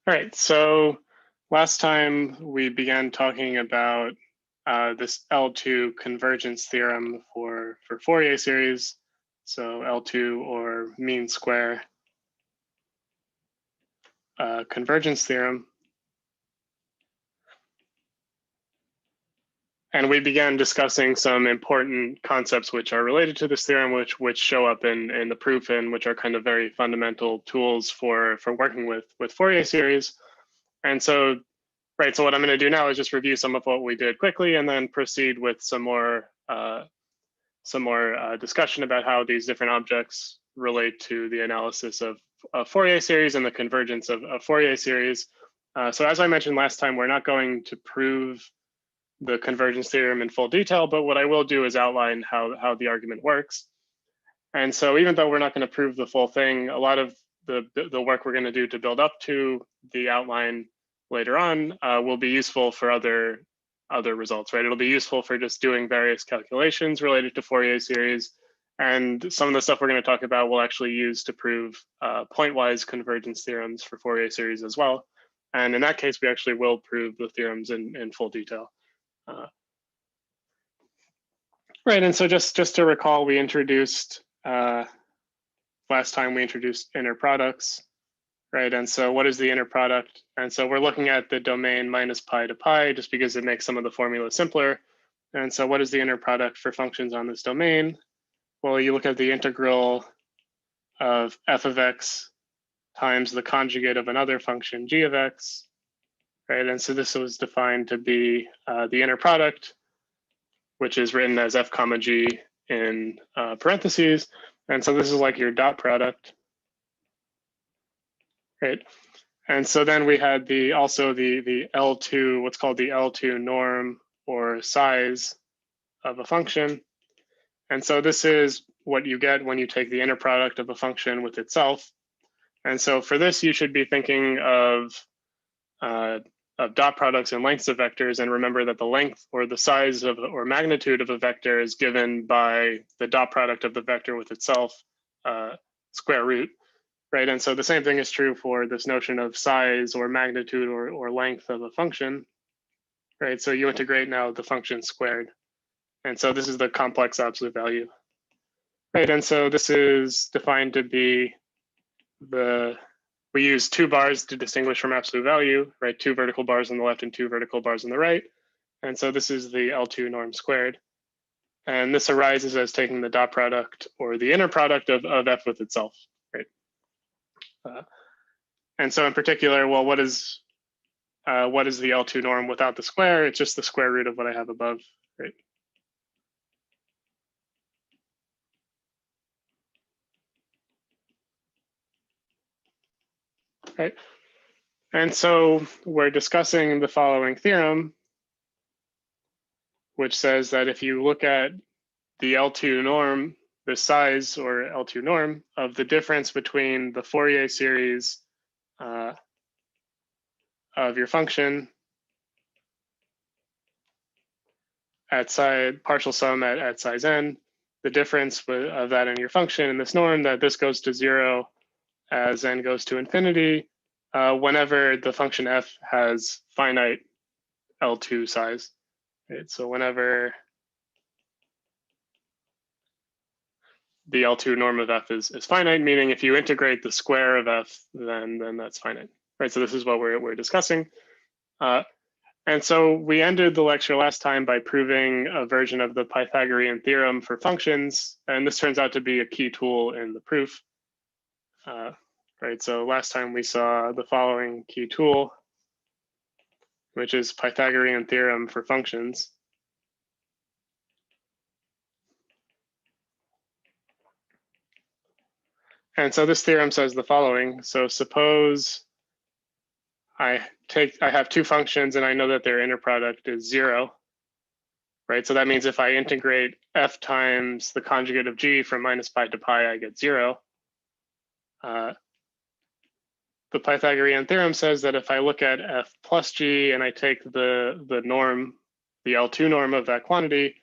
All right, so last time we began talking about this L2 Convergence Theorem for Fourier series. So L2 or mean square convergence theorem. And we began discussing some important concepts which are related to this theorem, which show up in the proof and which are kind of very fundamental tools for working with Fourier series. And so right, so what I'm going to do now is just review some of what we did quickly and then proceed with some more discussion about how these different objects relate to the analysis of Fourier series and the convergence of Fourier series. So as I mentioned last time, we're not going to prove the convergence theorem in full detail, but what I will do is outline how the argument works. And so even though we're not going to prove the full thing, a lot of the work we're going to do to build up to the outline later on will be useful for other results, right? It'll be useful for just doing various calculations related to Fourier series. And some of the stuff we're going to talk about we'll actually use to prove pointwise convergence theorems for Fourier series as well. And in that case, we actually will prove the theorems in full detail. Right, and so just to recall, we introduced, last time we introduced inner products, right? And so what is the inner product? And so we're looking at the domain minus pi to pi, just because it makes some of the formulas simpler. And so what is the inner product for functions on this domain? Well, you look at the integral of f of x times the conjugate of another function, g of x, right? And so this was defined to be the inner product, which is written as f comma g in parentheses. And so this is like your dot product, right? And so then we had also the L2, what's called the L2 norm or size of a function. And so this is what you get when you take the inner product of a function with itself. And so for this, you should be thinking of dot products and lengths of vectors, and remember that the length or the size of or magnitude of a vector is given by the dot product of the vector with itself, square root, right? And so the same thing is true for this notion of size or magnitude or length of a function, right? So you integrate now the function squared. And so this is the complex absolute value, right? And so this is defined to be we use two bars to distinguish from absolute value, right? Two vertical bars on the left and two vertical bars on the right. And so this is the L2 norm squared. And this arises as taking the dot product or the inner product of f with itself, right? And so in particular, well, what is the L2 norm without the square? It's just the square root of what I have above, right? Right. And so we're discussing the following theorem, which says that if you look at the L2 norm, the size or L2 norm of the difference between the Fourier series of your function at partial sum at size n, the difference of that in your function in this norm, that this goes to 0 as n goes to infinity, whenever the function f has finite L2 size, right? So whenever the L2 norm of f is finite, meaning if you integrate the square of f, then that's finite, right? So this is what we're discussing. And so we ended the lecture last time by proving a version of the Pythagorean theorem for functions, and this turns out to be a key tool in the proof. Right, so last time we saw the following key tool, which is Pythagorean theorem for functions. And so this theorem says the following. So suppose I have two functions and I know that their inner product is 0, right? So that means if I integrate f times the conjugate of g from minus pi to pi, I get 0. The Pythagorean theorem says that if I look at f plus g and I take the norm, the L2 norm of that quantity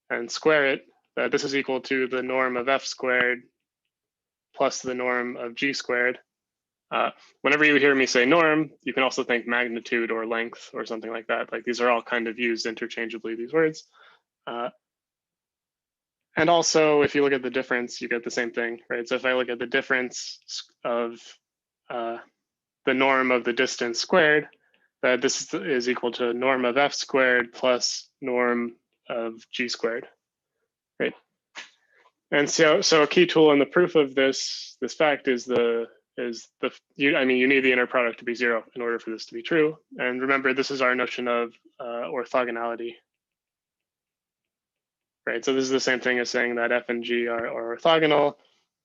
and square it, that this is equal to the norm of f squared plus the norm of g squared. Whenever you hear me say norm, you can also think magnitude or length or something like that. Like these are all kind of used interchangeably, these words. And also, if you look at the difference, you get the same thing, right? So if I look at the difference of the norm of the distance squared, that this is equal to norm of f squared plus norm of g squared, right? And so a key tool in the proof of this fact is you need the inner product to be 0 in order for this to be true. And remember, this is our notion of orthogonality, right? So this is the same thing as saying that f and g are orthogonal.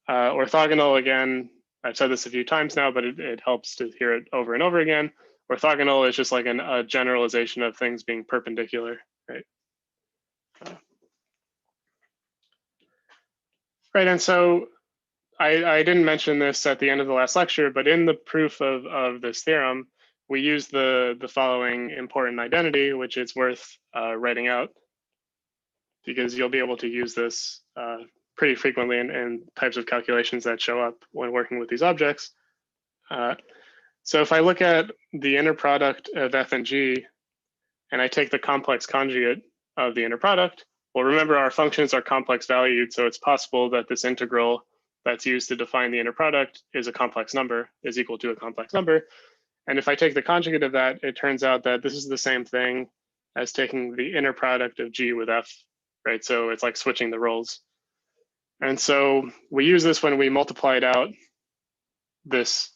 Orthogonal, again, I've said this a few times now, but it helps to hear it over and over again. Orthogonal is just like a generalization of things being perpendicular, right? Right, and so I didn't mention this at the end of the last lecture, but in the proof of this theorem, we use the following important identity, which is worth writing out, because you'll be able to use this pretty frequently in types of calculations that show up when working with these objects. So if I look at the inner product of f and g, and I take the complex conjugate of the inner product, well, remember our functions are complex valued, so it's possible that this integral that's used to define the inner product is a complex number, is equal to a complex number. And if I take the conjugate of that, it turns out that this is the same thing as taking the inner product of g with f, right? So it's like switching the roles. And so we use this when we multiplied out this,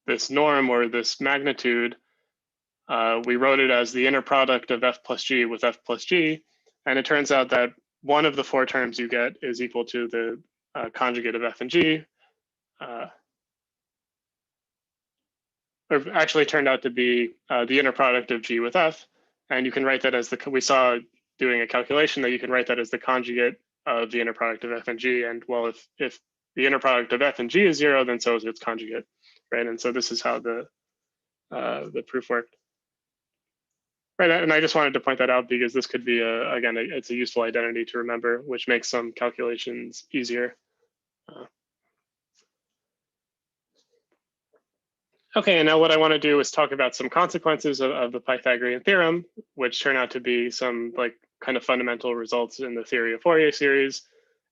this norm or this magnitude. We wrote it as the inner product of f plus g with f plus g. And it turns out that one of the 4 terms you get is equal to the conjugate of f and g. Or actually turned out to be the inner product of g with f. And you can write that as we saw doing a calculation that you can write that as the conjugate of the inner product of f and g. And well, if the inner product of f and g is 0, then so is its conjugate, right? And so this is how the proof worked. Right, and I just wanted to point that out because this could be, again, it's a useful identity to remember, which makes some calculations easier. Okay, and now what I want to do is talk about some consequences of the Pythagorean theorem, which turn out to be some like kind of fundamental results in the theory of Fourier series.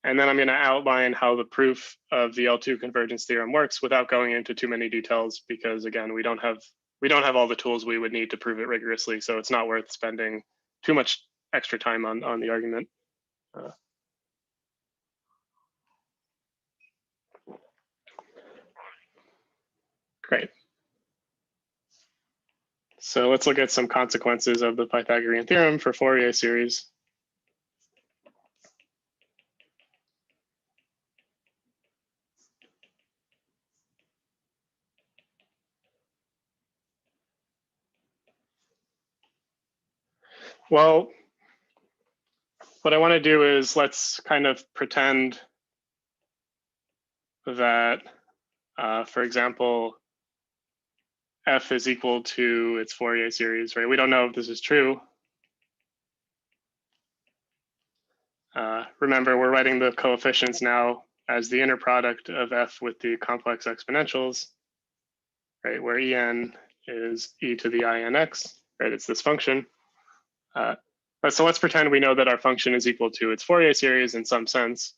And then I'm going to outline how the proof of the L2 Convergence Theorem works without going into too many details, because again, we don't have all the tools we would need to prove it rigorously, so it's not worth spending too much extra time on the argument. Great. So let's look at some consequences of the Pythagorean theorem for Fourier series. Well, what I want to do is let's kind of pretend that, for example, f is equal to its Fourier series, right? We don't know if this is true. Remember, we're writing the coefficients now as the inner product of f with the complex exponentials, right? Where en is e to the inx, right? It's this function. But so let's pretend we know that our function is equal to its Fourier series in some sense.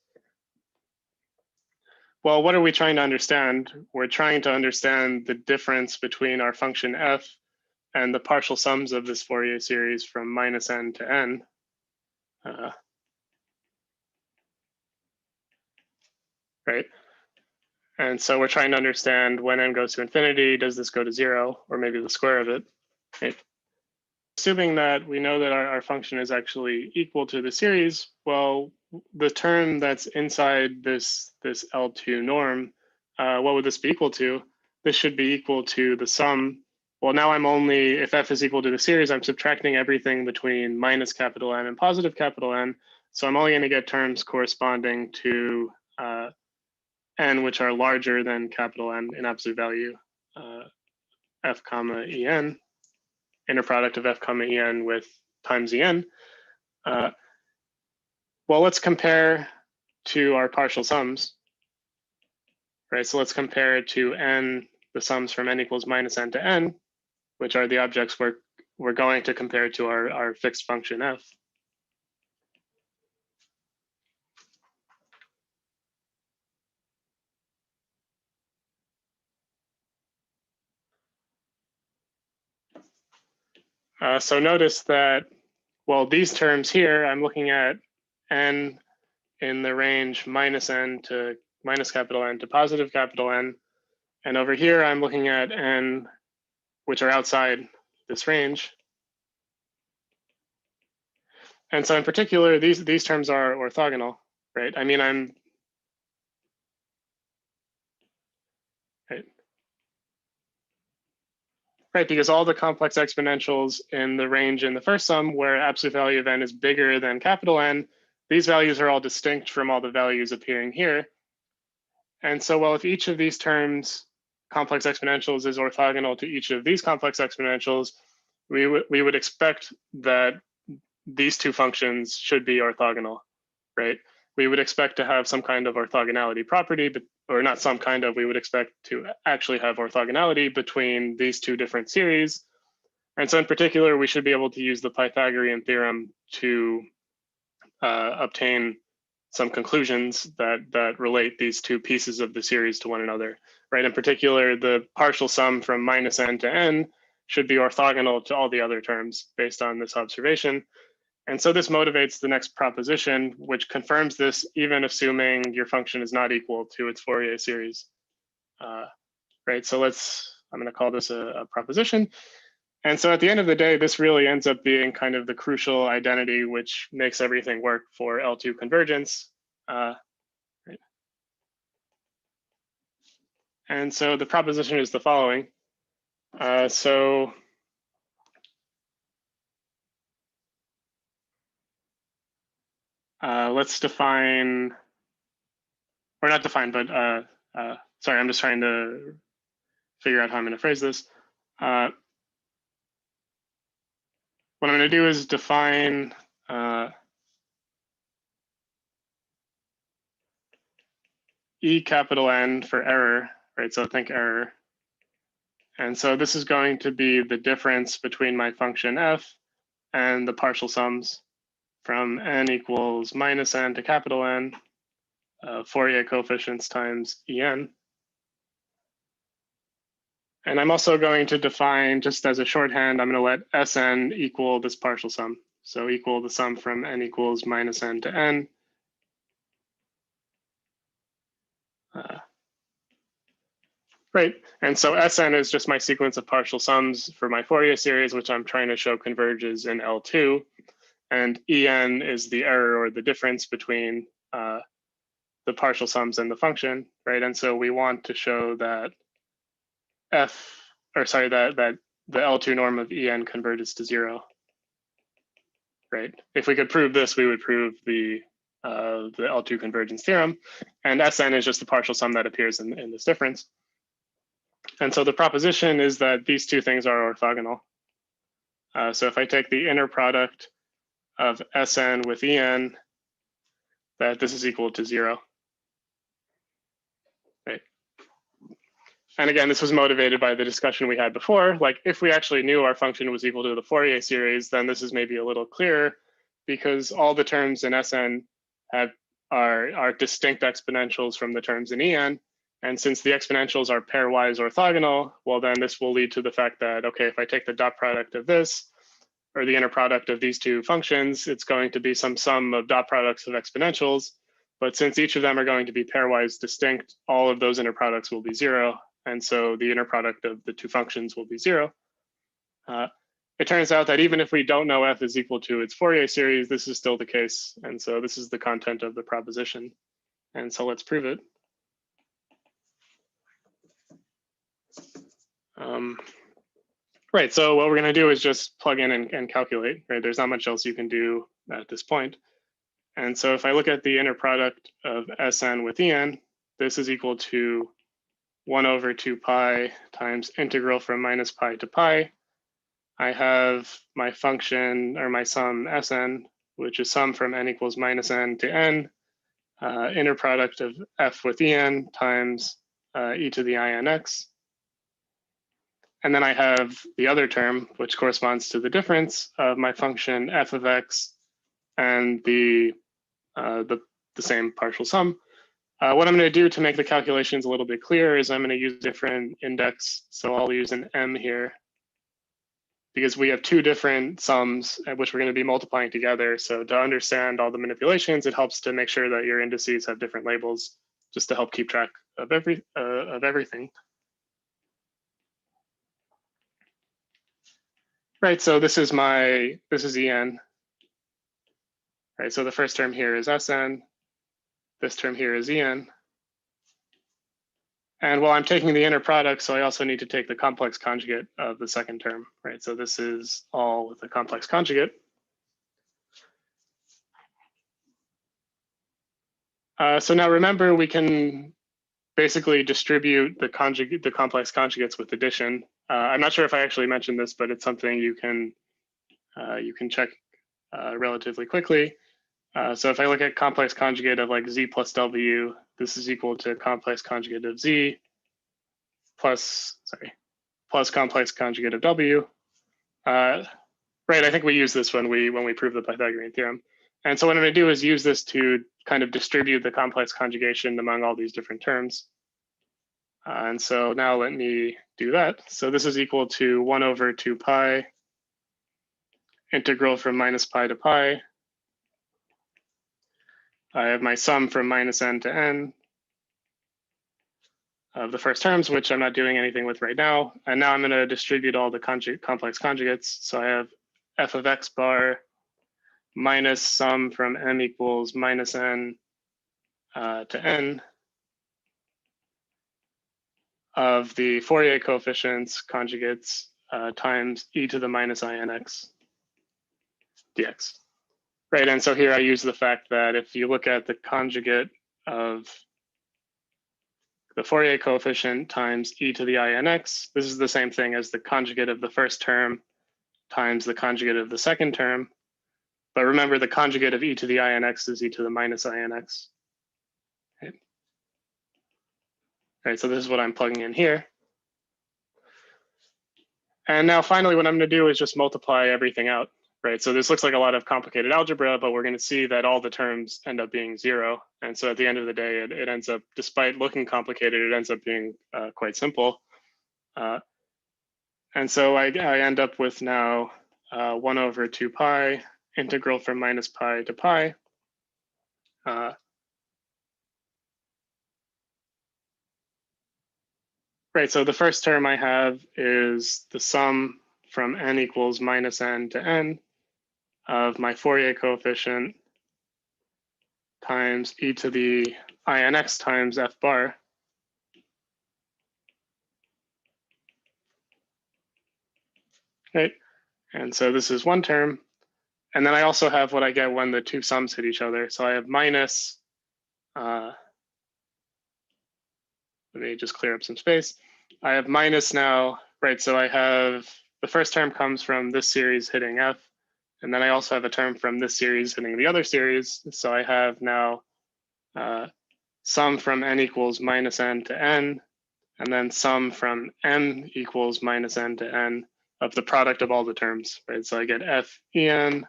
Well, what are we trying to understand? We're trying to understand the difference between our function f and the partial sums of this Fourier series from minus n to n. Right? And so we're trying to understand when n goes to infinity, does this go to 0, or maybe the square of it, right? Assuming that we know that our function is actually equal to the series, well, the term that's inside this L2 norm, what would this be equal to? This should be equal to the sum. Well, now I'm only, if f is equal to the series, I'm subtracting everything between minus capital N and positive capital N. So I'm only going to get terms corresponding to n, which are larger than capital N in absolute value, f comma en. Inner product of f comma en with times en. Well, let's compare to our partial sums, right? So let's compare it to n, the sums from n equals minus n to n, which are the objects we're going to compare to our fixed function f. So notice that, well, these terms here, I'm looking at n in the range minus n to minus capital N to positive capital N. And over here, I'm looking at n, which are outside this range. And so in particular, these terms are orthogonal, right? I mean, right, because all the complex exponentials in the range in the first sum where absolute value of n is bigger than capital N, these values are all distinct from all the values appearing here. And so, well, if each of these terms, complex exponentials, is orthogonal to each of these complex exponentials, we would expect that these two functions should be orthogonal, right? We would expect to have some kind of orthogonality property, but, or not some kind of, we would expect to actually have orthogonality between these two different series. And so in particular, we should be able to use the Pythagorean theorem to obtain some conclusions that relate these two pieces of the series to one another, right? In particular, the partial sum from minus n to n should be orthogonal to all the other terms based on this observation. And so this motivates the next proposition, which confirms this even assuming your function is not equal to its Fourier series, right? So I'm going to call this a proposition. And so at the end of the day, this really ends up being kind of the crucial identity which makes everything work for L2 convergence. Right. And so the proposition is the following. Let's define, or not define, but sorry, I'm just trying to figure out how I'm going to phrase this. What I'm going to do is define E capital N for error, right? So think error. And so this is going to be the difference between my function f and the partial sums from n equals minus n to capital N, Fourier coefficients times En. And I'm also going to define, just as a shorthand, I'm going to let Sn equal this partial sum. So equal the sum from n equals minus n to n. Right, and so Sn is just my sequence of partial sums for my Fourier series, which I'm trying to show converges in L2. And En is the error or the difference between the partial sums and the function, right? And so we want to show that that the L2 norm of En converges to 0, right? If we could prove this, we would prove the L2 convergence theorem, and Sn is just the partial sum that appears in this difference. And so the proposition is that these two things are orthogonal. So if I take the inner product of Sn with En, that this is equal to 0. Right. And again, this was motivated by the discussion we had before. Like, if we actually knew our function was equal to the Fourier series, then this is maybe a little clearer, because all the terms in Sn are distinct exponentials from the terms in En. And since the exponentials are pairwise orthogonal, well, then this will lead to the fact that, okay, if I take the dot product of this, or the inner product of these two functions, it's going to be some sum of dot products of exponentials. But since each of them are going to be pairwise distinct, all of those inner products will be 0. And so the inner product of the two functions will be 0. It turns out that even if we don't know f is equal to its Fourier series, this is still the case. And so this is the content of the proposition. And so let's prove it. Right, so what we're going to do is just plug in and calculate, right? There's not much else you can do at this point. And so if I look at the inner product of Sn with En, this is equal to 1 over 2 pi times integral from minus pi to pi. I have my function, or my sum Sn, which is sum from n equals minus n to n, inner product of f with En times e to the INX. And then I have the other term, which corresponds to the difference of my function f of x and the same partial sum. What I'm going to do to make the calculations a little bit clearer is I'm going to use different index. So I'll use an m here because we have two different sums which we're going to be multiplying together. So to understand all the manipulations, it helps to make sure that your indices have different labels just to help keep track of everything. Right, so this is En. Right, so the first term here is Sn. This term here is En. And while I'm taking the inner product, so I also need to take the complex conjugate of the second term, right? So this is all with the complex conjugate. So now remember, we can basically distribute the complex conjugates with addition. I'm not sure if I actually mentioned this, but it's something you can check relatively quickly. So if I look at complex conjugate of like z plus w, this is equal to complex conjugate of z plus complex conjugate of w. Right, I think we use this when we prove the Pythagorean theorem. And so what I'm going to do is use this to kind of distribute the complex conjugation among all these different terms. And so now let me do that. So this is equal to 1 over 2 pi integral from minus pi to pi. I have my sum from minus n to n of the first terms, which I'm not doing anything with right now. And now I'm going to distribute all the complex conjugates. So I have f of x bar minus sum from m equals minus n to n of the Fourier coefficients conjugates times e to the minus INX dx. Right, and so here I use the fact that if you look at the conjugate of the Fourier coefficient times e to the INX, this is the same thing as the conjugate of the first term times the conjugate of the second term. But remember, the conjugate of e to the INX is e to the minus INX. Right. Right, so this is what I'm plugging in here. And now finally, what I'm going to do is just multiply everything out. Right, so this looks like a lot of complicated algebra, but we're going to see that all the terms end up being 0. And so at the end of the day, it ends up, despite looking complicated, it ends up being quite simple. And so I end up with now 1 over 2 pi integral from minus pi to pi. Right, so the first term I have is the sum from n equals minus n to n of my Fourier coefficient times e to the INX times f bar. Right, and so this is one term. And then I also have what I get when the two sums hit each other. So I have minus, let me just clear up some space. I have minus now, right? So I have, the first term comes from this series hitting f. And then I also have a term from this series hitting the other series. So I have now sum from n equals minus n to n, and then sum from m equals minus n to n of the product of all the terms, right? So I get f(en),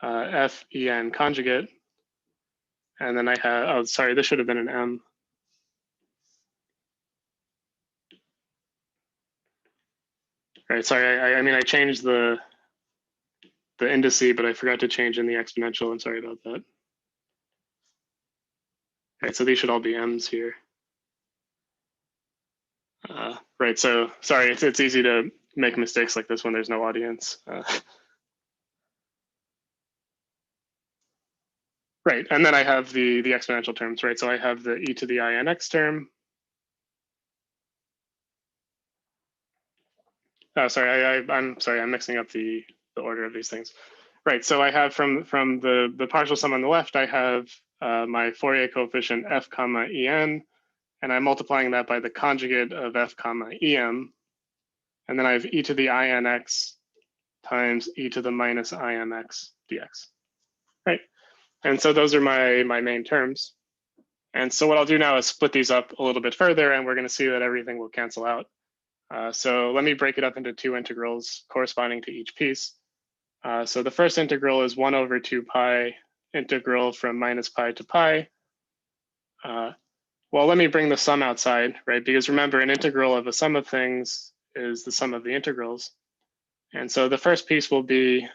f(en) conjugate, and then I have, oh, sorry, this should have been an m. Right, sorry, I mean, I changed the indice, but I forgot to change in the exponential. I'm sorry about that. Right, so these should all be m's here. Right, so sorry, it's easy to make mistakes like this when there's no audience. Right, and then I have the exponential terms, right? So I have the e to the INX term. Oh, sorry, I'm sorry, I'm mixing up the order of these things. Right, so I have from the partial sum on the left, I have my Fourier coefficient f comma en, and I'm multiplying that by the conjugate of f comma em. And then I have e to the INX times e to the minus IMX dx. Right, and so those are my main terms. And so what I'll do now is split these up a little bit further, and we're going to see that everything will cancel out. So let me break it up into two integrals corresponding to each piece. So the first integral is 1 over 2 pi integral from minus pi to pi. Well, let me bring the sum outside, right? Because remember, an integral of a sum of things is the sum of the integrals. And so the first piece will be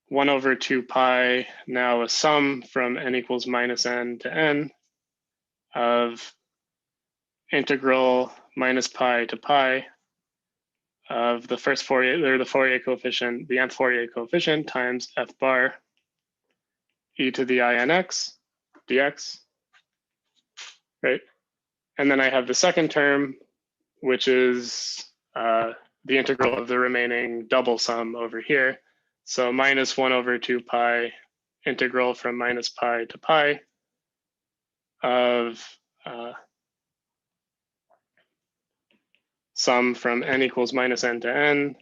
1 over 2 pi, now a sum from n equals minus n to n of integral minus pi to pi of the first Fourier, or the Fourier coefficient, the nth Fourier coefficient times f bar e to the inx dx, right? And then I have the second term, which is the integral of the remaining double sum over here. So minus 1 over 2 pi integral from minus pi to pi of sum from n equals minus n to n,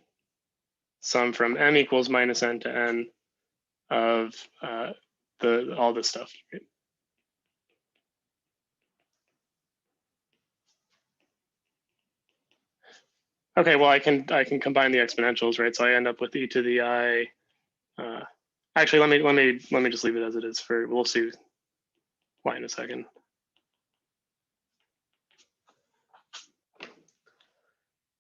sum from m equals minus n to n of all this stuff. Right? Okay, well I can combine the exponentials, right? So I end up with e to the I. Actually, let me just leave it as it is. We'll see why in a second.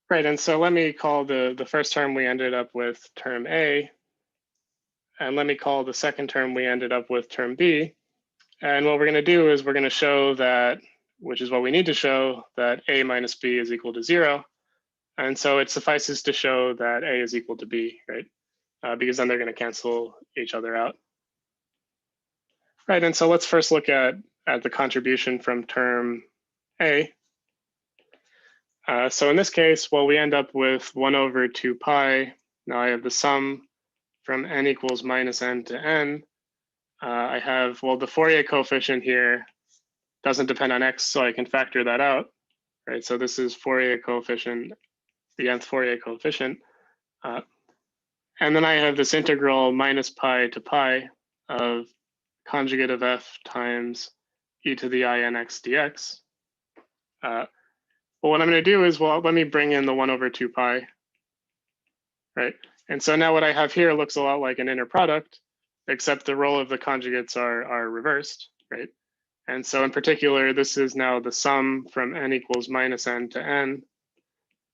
Right, and so let me call the first term we ended up with term A, and let me call the second term we ended up with term B. And what we're going to do is we're going to show that, which is what we need to show, that A minus B is equal to 0. And so it suffices to show that A is equal to B, right? Because then they're going to cancel each other out. Right, and so let's first look at the contribution from term A. So in this case, well, we end up with 1 over 2 pi. Now I have the sum from n equals minus n to n. I have, well, the Fourier coefficient here doesn't depend on x, so I can factor that out, right? So this is Fourier coefficient, the nth Fourier coefficient. And then I have this integral minus pi to pi of conjugate of f times e to the inx dx. Well, what I'm going to do is, well, let me bring in the 1 over 2 pi, right? And so now what I have here looks a lot like an inner product, except the role of the conjugates are reversed, right? And so in particular, this is now the sum from n equals minus n to n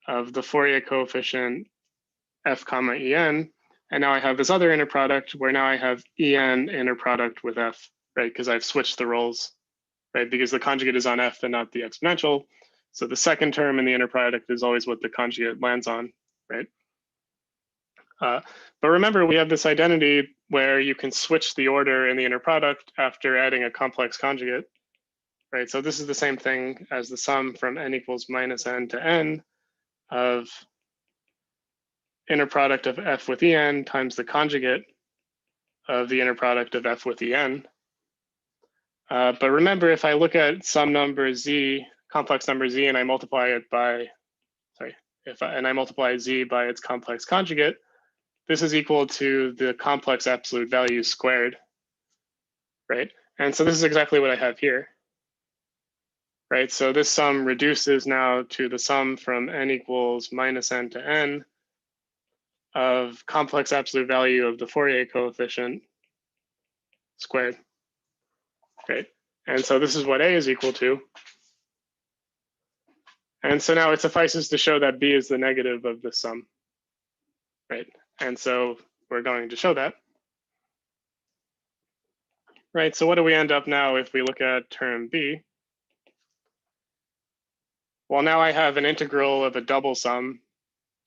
of the Fourier coefficient f comma en. And now I have this other inner product where now I have en inner product with f, right? Because I've switched the roles, right? Because the conjugate is on f and not the exponential. So the second term in the inner product is always what the conjugate lands on, right? But remember, we have this identity where you can switch the order in the inner product after adding a complex conjugate, right? So this is the same thing as the sum from n equals minus n to n of inner product of f with en times the conjugate of the inner product of f with en. But remember, if I look at some number z, complex number z, and I multiply it by, and I multiply z by its complex conjugate, this is equal to the complex absolute value squared, right? And so this is exactly what I have here, right? So this sum reduces now to the sum from n equals minus n to n of complex absolute value of the Fourier coefficient squared, right? And so this is what A is equal to. And so now it suffices to show that B is the negative of this sum, right? And so we're going to show that. Right, so what do we end up now if we look at term B? Well, now I have an integral of a double sum.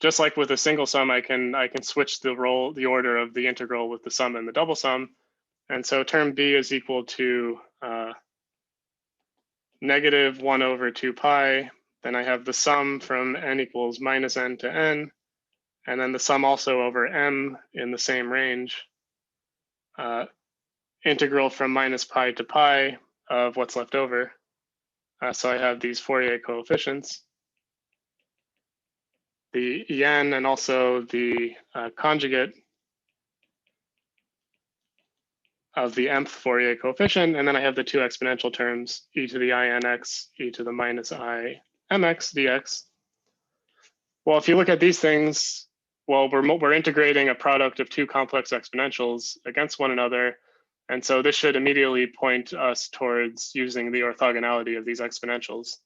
Just like with a single sum, I can switch the order of the integral with the sum and the double sum. And so term B is equal to negative 1 over 2 pi. Then I have the sum from n equals minus n to n, and then the sum also over m in the same range. Integral from minus pi to pi of what's left over. So I have these Fourier coefficients, the en and also the conjugate of the mth Fourier coefficient, and then I have the two exponential terms, e to the I nx, e to the minus I mx dx. Well, if you look at these things, well, we're integrating a product of two complex exponentials against one another, and so this should immediately point us towards using the orthogonality of these exponentials.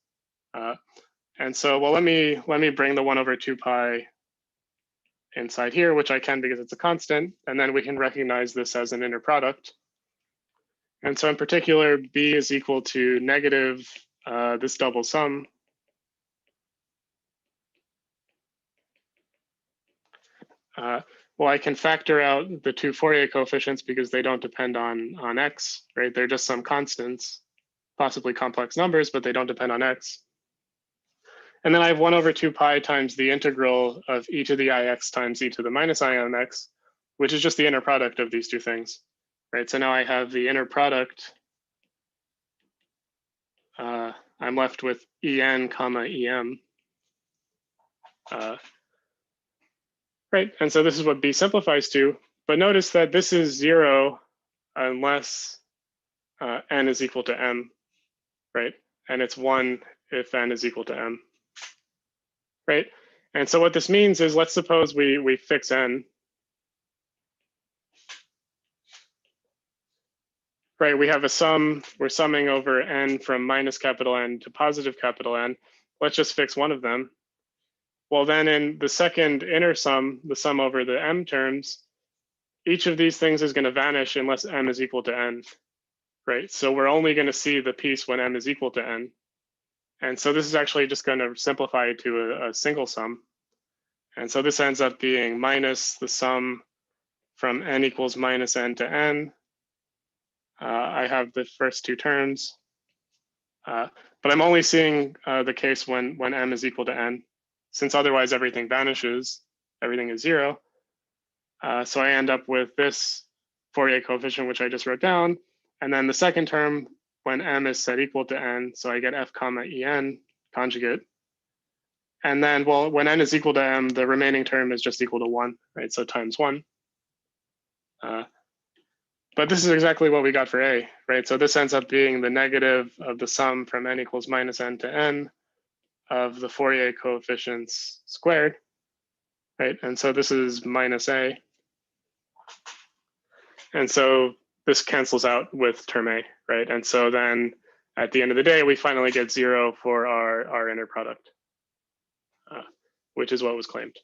And so, well, let me bring the 1 over 2 pi inside here, which I can because it's a constant, and then we can recognize this as an inner product. And so in particular, b is equal to negative this double sum. Well, I can factor out the two Fourier coefficients because they don't depend on x, right? They're just some constants, possibly complex numbers, but they don't depend on x. And then I have 1 over 2 pi times the integral of e to the ix times e to the minus I mx, which is just the inner product of these two things, right? So now I have the inner product. I'm left with en comma em. Right, and so this is what b simplifies to, but notice that this is 0 unless n is equal to m, right? And it's 1 if n is equal to m, right? And so what this means is, let's suppose we fix n. Right, we have a sum, we're summing over n from minus capital N to positive capital N. Let's just fix one of them. Well, then in the second inner sum, the sum over the m terms, each of these things is going to vanish unless m is equal to n, right? So we're only going to see the piece when m is equal to n. And so this is actually just going to simplify to a single sum. And so this ends up being minus the sum from n equals minus n to n. I have the first two terms, but I'm only seeing the case when m is equal to n, since otherwise everything vanishes, everything is 0. So I end up with this Fourier coefficient, which I just wrote down, and then the second term when m is set equal to n, so I get f comma en conjugate. And then, well, when n is equal to m, the remaining term is just equal to 1, right? So times 1. But this is exactly what we got for a, right? So this ends up being the negative of the sum from n equals minus n to n of the Fourier coefficients squared, right? And so this is minus a. And so this cancels out with term a, right? And so then at the end of the day, we finally get 0 for our inner product, which is what was claimed.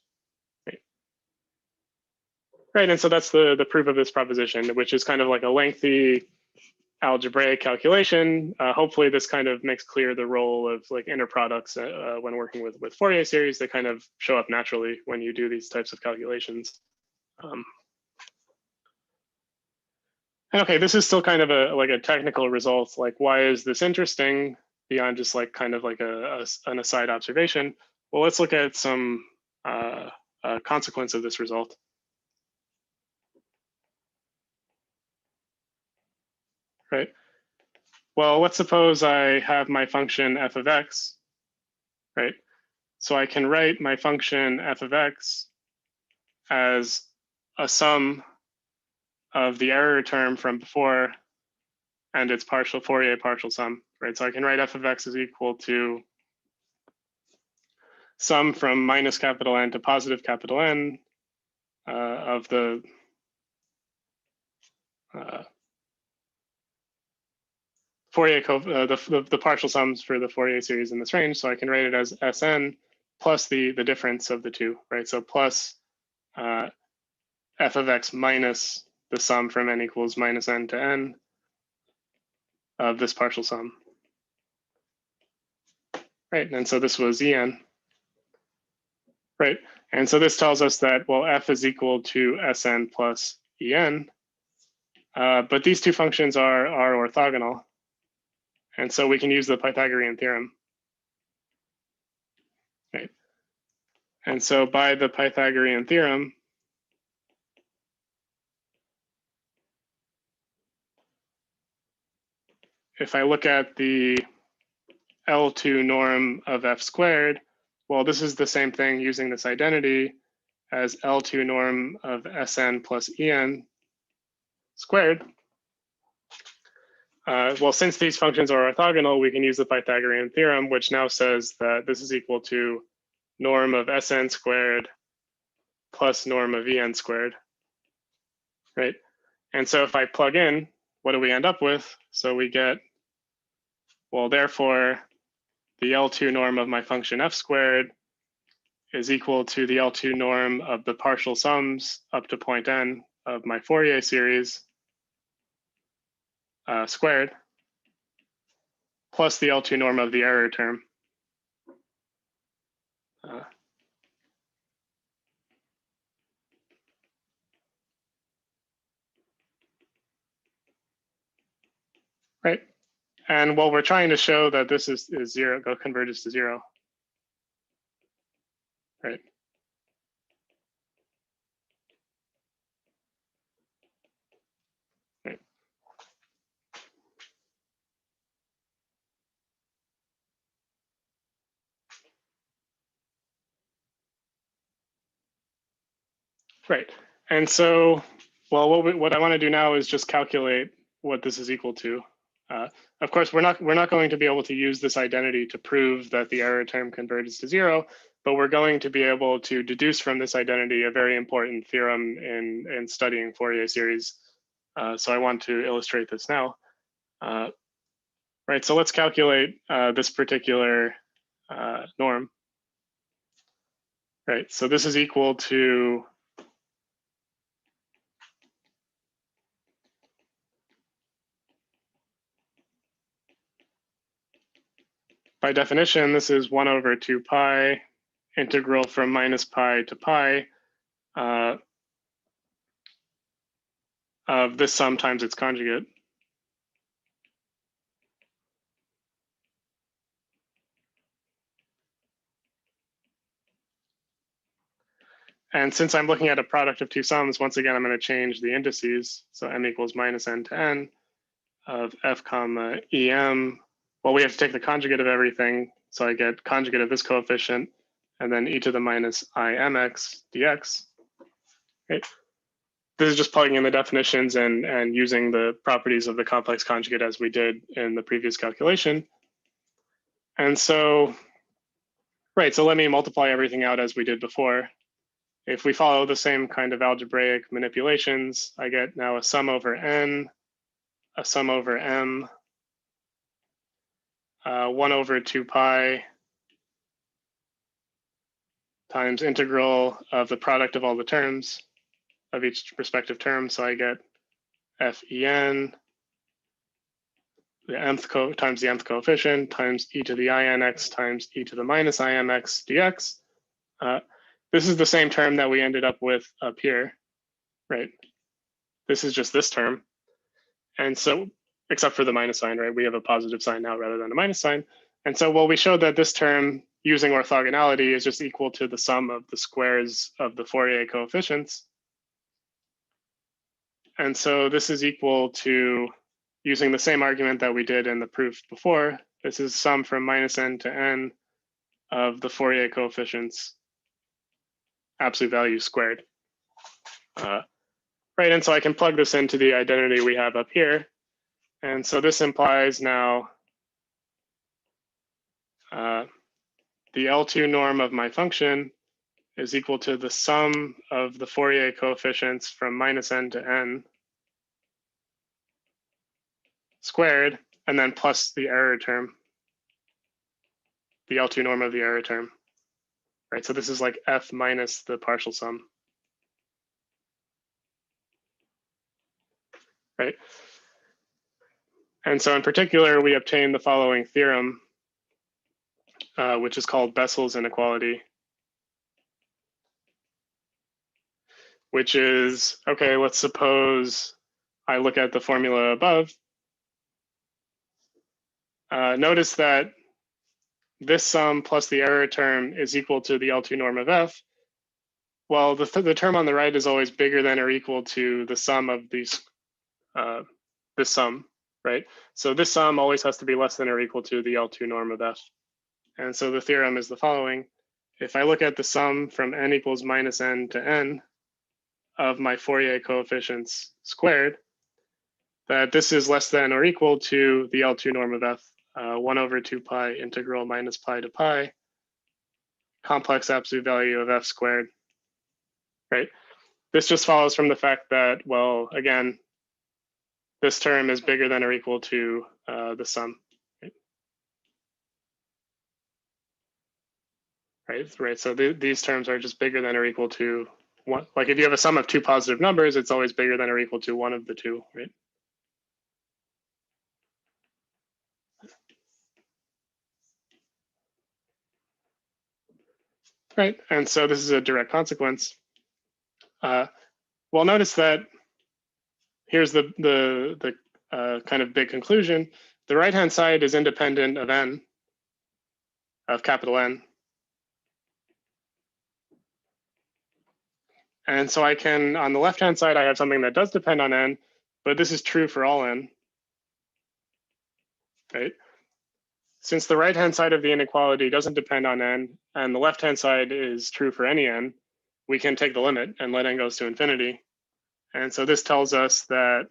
Right, and so that's the proof of this proposition, which is kind of like a lengthy algebraic calculation. Hopefully this kind of makes clear the role of like inner products when working with Fourier series. They kind of show up naturally when you do these types of calculations. And okay, this is still kind of a technical result. Like, why is this interesting beyond just like kind of like an aside observation? Well, let's look at some consequence of this result. Right. Well, let's suppose I have my function f of x, right? So I can write my function f of x as a sum of the error term from before and its partial Fourier partial sum, right? So I can write f of x is equal to sum from minus capital N to positive capital N of the Fourier the partial sums for the Fourier series in this range. So I can write it as Sn plus the difference of the two, right? So plus f of x minus the sum from n equals minus n to n of this partial sum, right? And so this was En, right? And so this tells us that, well, f is equal to Sn plus En, but these two functions are orthogonal. And so we can use the Pythagorean theorem, right? And so by the Pythagorean theorem, if I look at the L2 norm of f squared, well, this is the same thing using this identity as L2 norm of Sn plus En squared. well, since these functions are orthogonal, we can use the Pythagorean theorem, which now says that this is equal to norm of Sn squared plus norm of En squared, right? And so if I plug in, what do we end up with? So we get, well, therefore, the L2 norm of my function f squared is equal to the L2 norm of the partial sums up to point n of my Fourier series squared, plus the L2 norm of the error term. Right. And well, we're trying to show that this is zero, converges to zero. Right. Right. Right. And so, well, what I want to do now is just calculate what this is equal to. Of course, we're not going to be able to use this identity to prove that the error term converges to zero, but we're going to be able to deduce from this identity a very important theorem in studying Fourier series. So I want to illustrate this now. Right, so let's calculate this particular norm. Right, so this is equal to by definition, this is 1 over 2 pi integral from minus pi to pi of this sum times its conjugate. And since I'm looking at a product of two sums, once again, I'm going to change the indices. So m equals minus n to n of f comma em. Well, we have to take the conjugate of everything. So I get conjugate of this coefficient and then e to the minus I mx dx. Right. This is just plugging in the definitions and using the properties of the complex conjugate as we did in the previous calculation. And so, right, so let me multiply everything out as we did before. If we follow the same kind of algebraic manipulations, I get now a sum over n, a sum over m, 1 over 2 pi times integral of the product of all the terms of each respective term. So I get fen, the nth times the nth coefficient times e to the inx times e to the minus imx dx. This is the same term that we ended up with up here, right? This is just this term. And so, except for the minus sign, right? We have a positive sign now rather than a minus sign. And so, well, we showed that this term using orthogonality is just equal to the sum of the squares of the Fourier coefficients. And so this is equal to, using the same argument that we did in the proof before, this is sum from minus n to n of the Fourier coefficients absolute value squared. Right, and so I can plug this into the identity we have up here. And so this implies now the L2 norm of my function is equal to the sum of the Fourier coefficients from minus n to n squared, and then plus the error term, the L2 norm of the error term. Right, so this is like f minus the partial sum. Right. And so in particular, we obtain the following theorem, which is called Bessel's inequality, which is, okay, let's suppose I look at the formula above. Notice that this sum plus the error term is equal to the L2 norm of f. Well, the term on the right is always bigger than or equal to the sum of these, this sum, right? So this sum always has to be less than or equal to the L2 norm of f. And so the theorem is the following. If I look at the sum from n equals minus n to n of my Fourier coefficients squared, that this is less than or equal to the L2 norm of f, 1 over 2 pi integral minus pi to pi, complex absolute value of f squared, right? This just follows from the fact that, well, again, this term is bigger than or equal to the sum, right? So these terms are just bigger than or equal to one. Like if you have a sum of two positive numbers, it's always bigger than or equal to one of the two, right? Right, and so this is a direct consequence. Well, notice that here's the kind of big conclusion. The right-hand side is independent of n, of capital N. And so I can, on the left-hand side, I have something that does depend on n, but this is true for all n, right? Since the right-hand side of the inequality doesn't depend on n, and the left-hand side is true for any n, we can take the limit and let n goes to infinity. And so this tells us that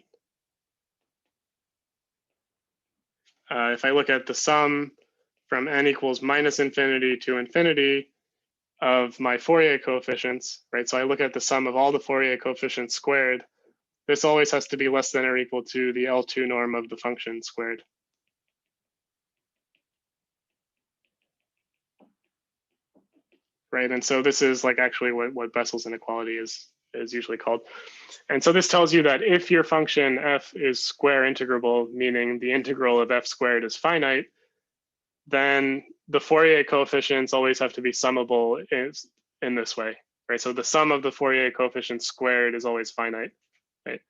if I look at the sum from n equals minus infinity to infinity of my Fourier coefficients, right? So I look at the sum of all the Fourier coefficients squared. This always has to be less than or equal to the L2 norm of the function squared. Right, and so this is like actually what Bessel's inequality is usually called. And so this tells you that if your function f is square integrable, meaning the integral of f squared is finite, then the Fourier coefficients always have to be summable in this way, right? So the sum of the Fourier coefficients squared is always finite, right?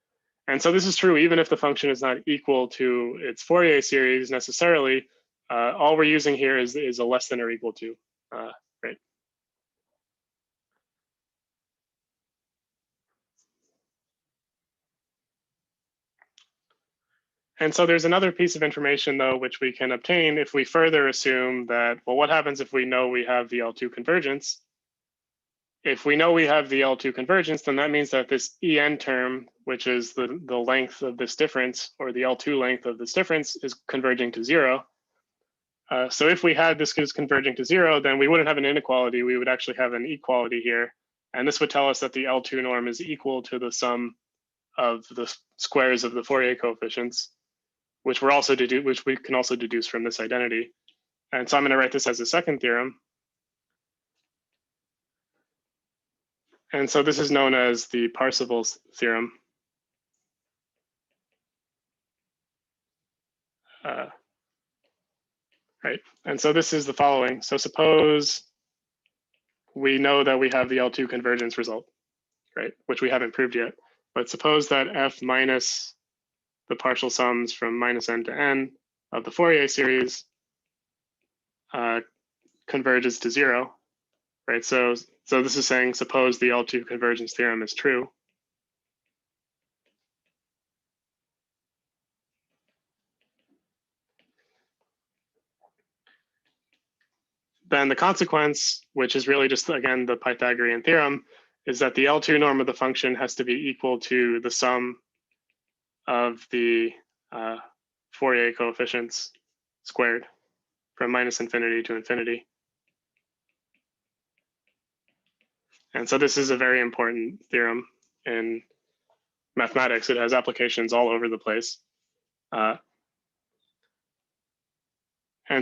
And so this is true even if the function is not equal to its Fourier series necessarily. All we're using here is a less than or equal to, right? And so there's another piece of information, though, which we can obtain if we further assume that, well, what happens if we know we have the L2 convergence? If we know we have the L2 convergence, then that means that this En term, which is the length of this difference, or the L2 length of this difference, is converging to 0. So if we had this is converging to 0, then we wouldn't have an inequality. We would actually have an equality here. And this would tell us that the L2 norm is equal to the sum of the squares of the Fourier coefficients, which we can also deduce from this identity. And so I'm going to write this as a second theorem. And so this is known as the Parsevals Theorem. Right, and so this is the following. So suppose we know that we have the L2 convergence result, right, which we haven't proved yet. But suppose that f minus the partial sums from minus n to n of the Fourier series converges to 0, right? So this is saying suppose the L2 convergence theorem is true. Then the consequence, which is really just, again, the Pythagorean theorem, is that the L2 norm of the function has to be equal to the sum of the Fourier coefficients squared from minus infinity to infinity. And so this is a very important theorem in mathematics. It has applications all over the place. And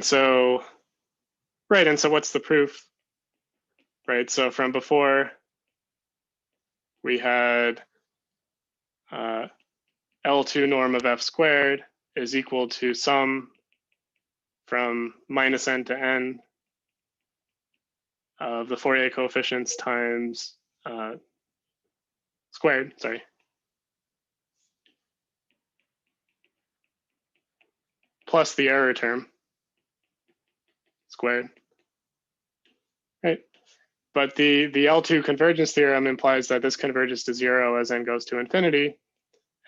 so, right, and so what's the proof? Right, so from before, we had L2 norm of f squared is equal to sum from minus n to n of the Fourier coefficients times squared, sorry. Plus the error term squared, right? But the L2 convergence theorem implies that this converges to 0 as n goes to infinity.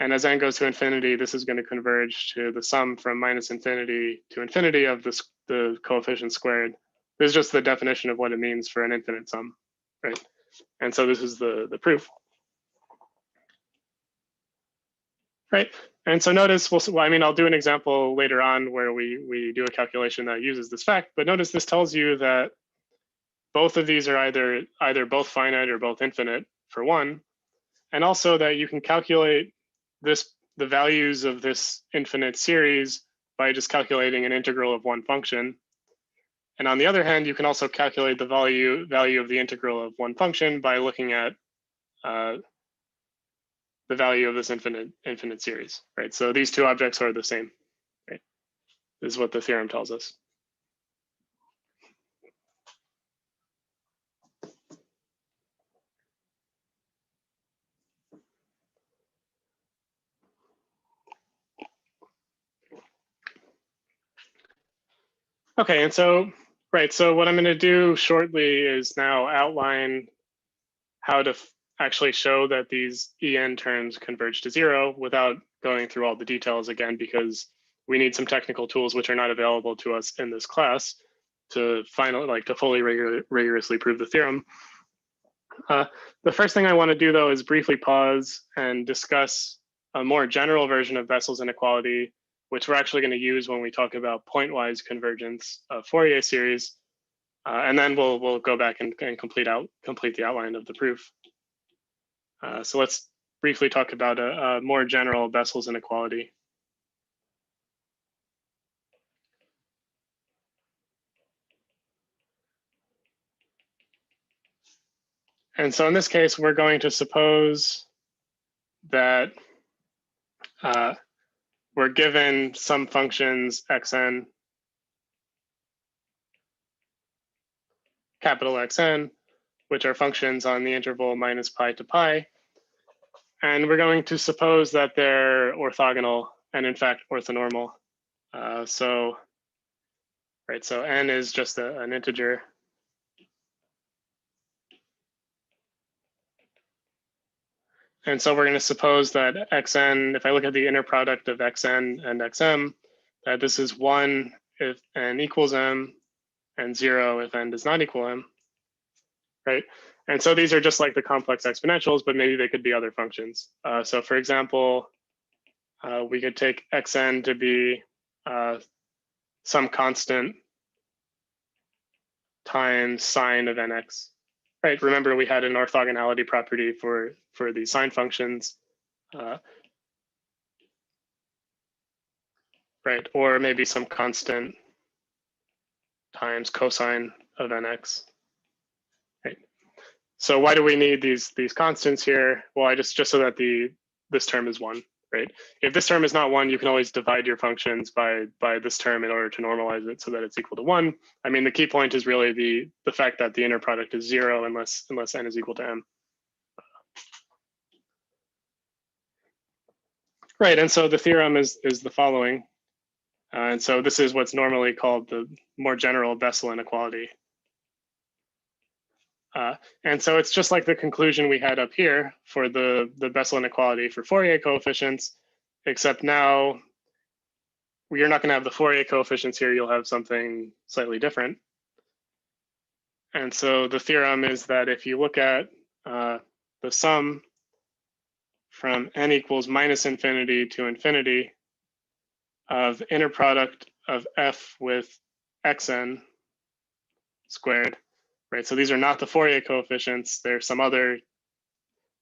And as n goes to infinity, this is going to converge to the sum from minus infinity to infinity of the coefficient squared. This is just the definition of what it means for an infinite sum, right? And so this is the proof. Right, And so notice, well, I mean, I'll do an example later on where we do a calculation that uses this fact, but notice this tells you that both of these are either both finite or both infinite for one, and also that you can calculate the values of this infinite series by just calculating an integral of one function. And on the other hand, you can also calculate the value of the integral of one function by looking at the value of this infinite series, right? So these two objects are the same, right? This is what the theorem tells us. Okay, and so, right, so what I'm going to do shortly is now outline how to actually show that these en terms converge to zero without going through all the details again, because we need some technical tools which are not available to us in this class to fully rigorously prove the theorem. The first thing I want to do, though, is briefly pause and discuss a more general version of Bessel's inequality, which we're actually going to use when we talk about pointwise convergence of Fourier series. And then we'll go back and complete the outline of the proof. So let's briefly talk about a more general Bessel's inequality. And so in this case, we're going to suppose that we're given some functions xn, capital Xn, which are functions on the interval minus pi to pi. And we're going to suppose that they're orthogonal and in fact orthonormal. So n is just an integer. And so we're going to suppose that xn, if I look at the inner product of xn and xm, that this is 1 if n equals m and 0 if n does not equal m, right? And so these are just like the complex exponentials, but maybe they could be other functions. So for example, we could take xn to be some constant times sine of nx. Right, remember we had an orthogonality property for the sine functions, right? Or maybe some constant times cosine of nx, right? So why do we need these constants here? Well, just so that this term is 1, right? If this term is not 1, you can always divide your functions by this term in order to normalize it so that it's equal to 1. I mean, the key point is really the fact that the inner product is 0 unless n is equal to m. Right, and so the theorem is the following. And so this is what's normally called the more general Bessel inequality. And so it's just like the conclusion we had up here for the Bessel inequality for Fourier coefficients, except now you're not going to have the Fourier coefficients here, you'll have something slightly different. And so the theorem is that if you look at the sum from n equals minus infinity to infinity of inner product of f with xn squared, right? So these are not the Fourier coefficients. There's some other,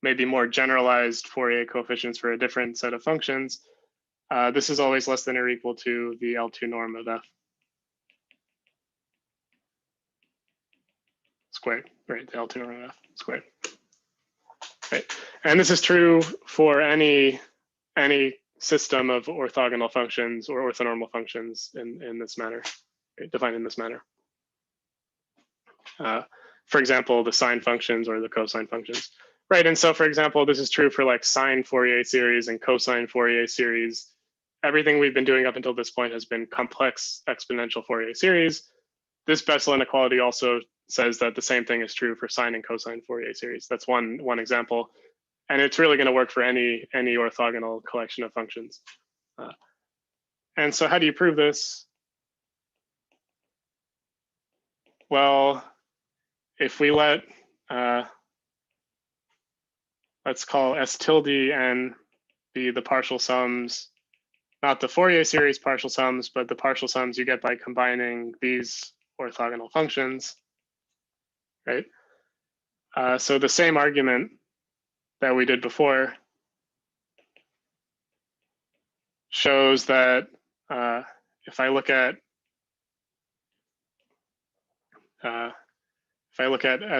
maybe more generalized Fourier coefficients for a different set of functions. This is always less than or equal to the L2 norm of f squared, right? The L2 norm of f squared, right? And this is true for any system of orthogonal functions or orthonormal functions in this manner, right? Defined in this manner. For example, the sine functions or the cosine functions, right? And so, for example, this is true for like sine Fourier series and cosine Fourier series. Everything we've been doing up until this point has been complex exponential Fourier series. This Bessel inequality also says that the same thing is true for sine and cosine Fourier series. That's one example. And it's really going to work for any orthogonal collection of functions. And so how do you prove this? Well, if we let, let's call S tilde n be the partial sums not the Fourier series partial sums, but the partial sums you get by combining these orthogonal functions, right? So the same argument that we did before shows that if I look at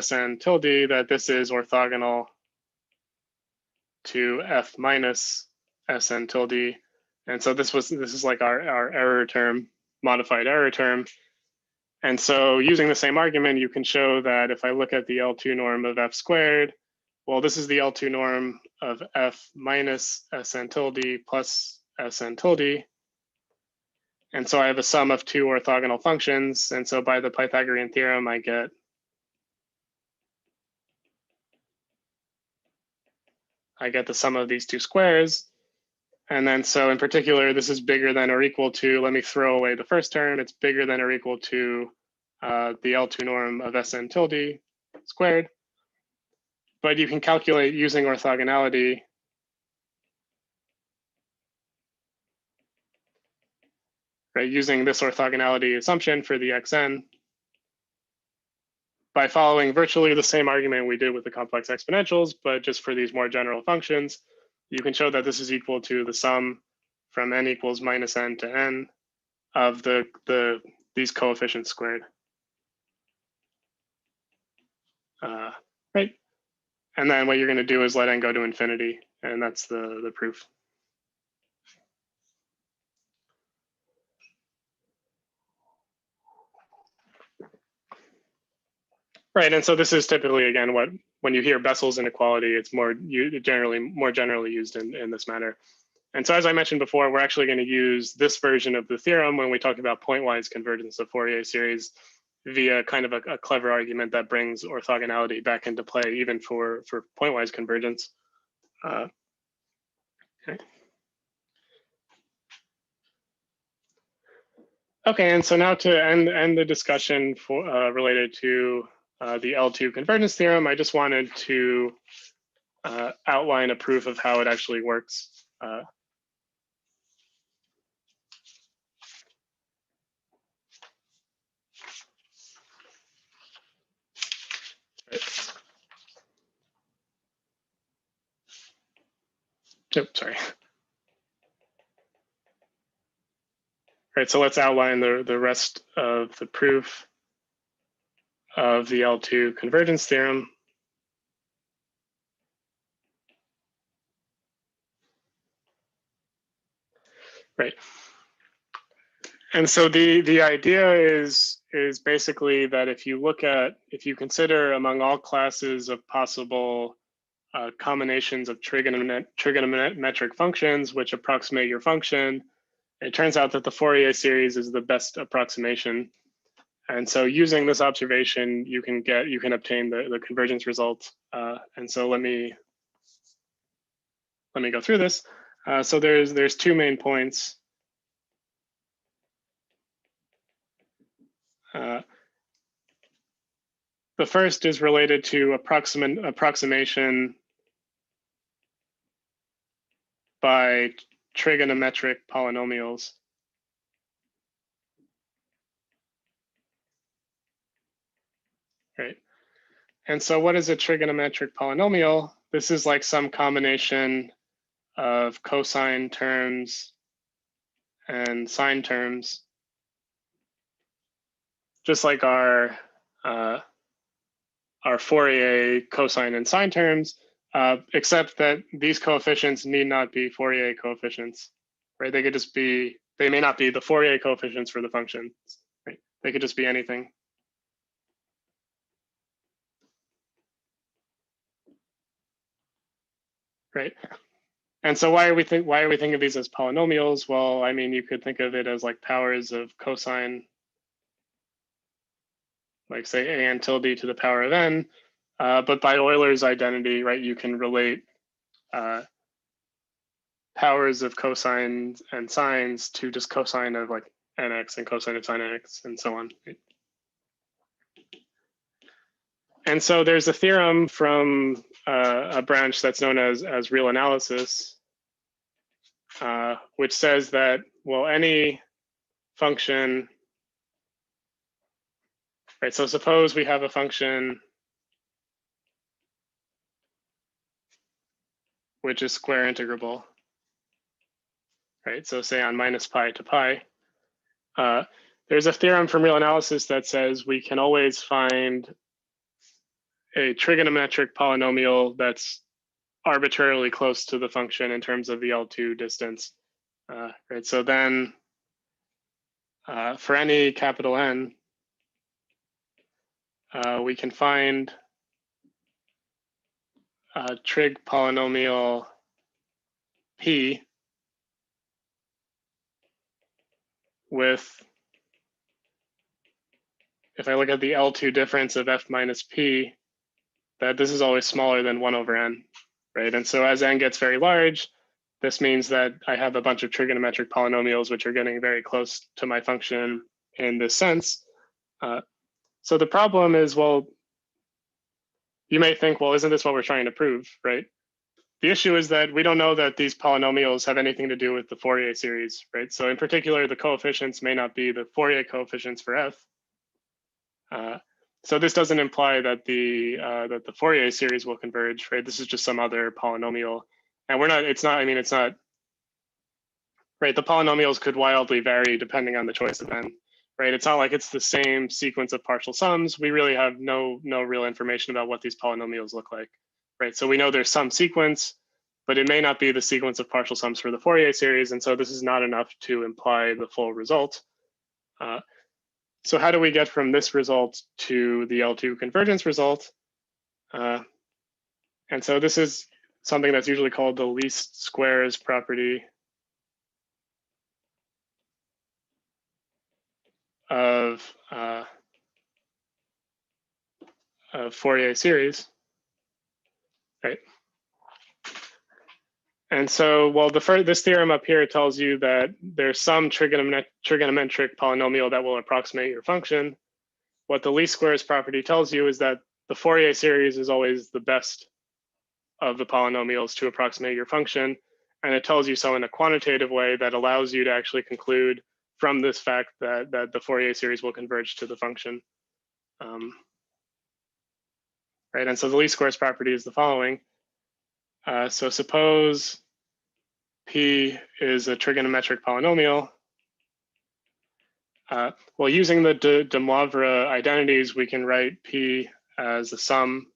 Sn tilde, that this is orthogonal to f minus Sn tilde. And so this is like our error term, modified error term. And so using the same argument, you can show that if I look at the L2 norm of f squared, well, this is the L2 norm of f minus Sn tilde plus Sn tilde. And so I have a sum of two orthogonal functions. And so by the Pythagorean theorem, I get the sum of these two squares. And then so in particular, this is bigger than or equal to, let me throw away the first term, it's bigger than or equal to the L2 norm of Sn tilde squared. But you can calculate using orthogonality right, using this orthogonality assumption for the xn by following virtually the same argument we did with the complex exponentials, but just for these more general functions, you can show that this is equal to the sum from n equals minus n to n of these coefficients squared. Right. And then what you're going to do is let n go to infinity, and that's the proof. Right, and so this is typically, again, when you hear Bessel's inequality, it's more generally used in this manner. And so as I mentioned before, we're actually going to use this version of the theorem when we talk about pointwise convergence of Fourier series via kind of a clever argument that brings orthogonality back into play, even for pointwise convergence. Okay. Okay, and so now to end the discussion related to the L2 convergence theorem, I just wanted to outline a proof of how it actually works. Oh, sorry. All right, so let's outline the rest of the proof of the L2 convergence theorem. Right. And so the idea is basically that if you consider among all classes of possible combinations of trigonometric functions which approximate your function, it turns out that the Fourier series is the best approximation. And so using this observation, you can obtain the convergence result. And so let me go through this. So there's two main points. The first is related to approximation by trigonometric polynomials. Right. And so what is a trigonometric polynomial? This is like some combination of cosine terms and sine terms, just like our Fourier cosine and sine terms, except that these coefficients need not be Fourier coefficients, right? They could just be, they may not be the Fourier coefficients for the functions, right? They could just be anything. Right. And so why are we thinking of these as polynomials? Well, I mean, you could think of it as like powers of cosine, like say an tilde to the power of n. But by Euler's identity, right, you can relate powers of cosines and sines to just cosine of like nx and cosine of sine nx and so on. Right? And so there's a theorem from a branch that's known as real analysis which says that, well, any function, right? So suppose we have a function which is square integrable, right? So say on minus pi to pi. There's a theorem from real analysis that says we can always find a trigonometric polynomial that's arbitrarily close to the function in terms of the L2 distance, right? So then for any capital N, we can find a trig polynomial P with, if I look at the L2 difference of F minus P, that this is always smaller than 1 over N, right? And so as N gets very large, this means that I have a bunch of trigonometric polynomials which are getting very close to my function in this sense. So the problem is, well, you may think, well, isn't this what we're trying to prove, right? The issue is that we don't know that these polynomials have anything to do with the Fourier series, right? So in particular, the coefficients may not be the Fourier coefficients for F. So this doesn't imply that the Fourier series will converge, right? This is just some other polynomial. And it's not, right? The polynomials could wildly vary depending on the choice of N, right? It's not like it's the same sequence of partial sums. We really have no real information about what these polynomials look like, right? So we know there's some sequence, but it may not be the sequence of partial sums for the Fourier series. And so this is not enough to imply the full result. So how do we get from this result to the L2 convergence result? And so this is something that's usually called the least squares property of Fourier series, right? And so, well, this theorem up here tells you that there's some trigonometric polynomial that will approximate your function. What the least squares property tells you is that the Fourier series is always the best of the polynomials to approximate your function. And it tells you so in a quantitative way that allows you to actually conclude from this fact that the Fourier series will converge to the function. Right, and so the least squares property is the following. So suppose P is a trigonometric polynomial. Well, using the de Moivre identities, we can write P as a sum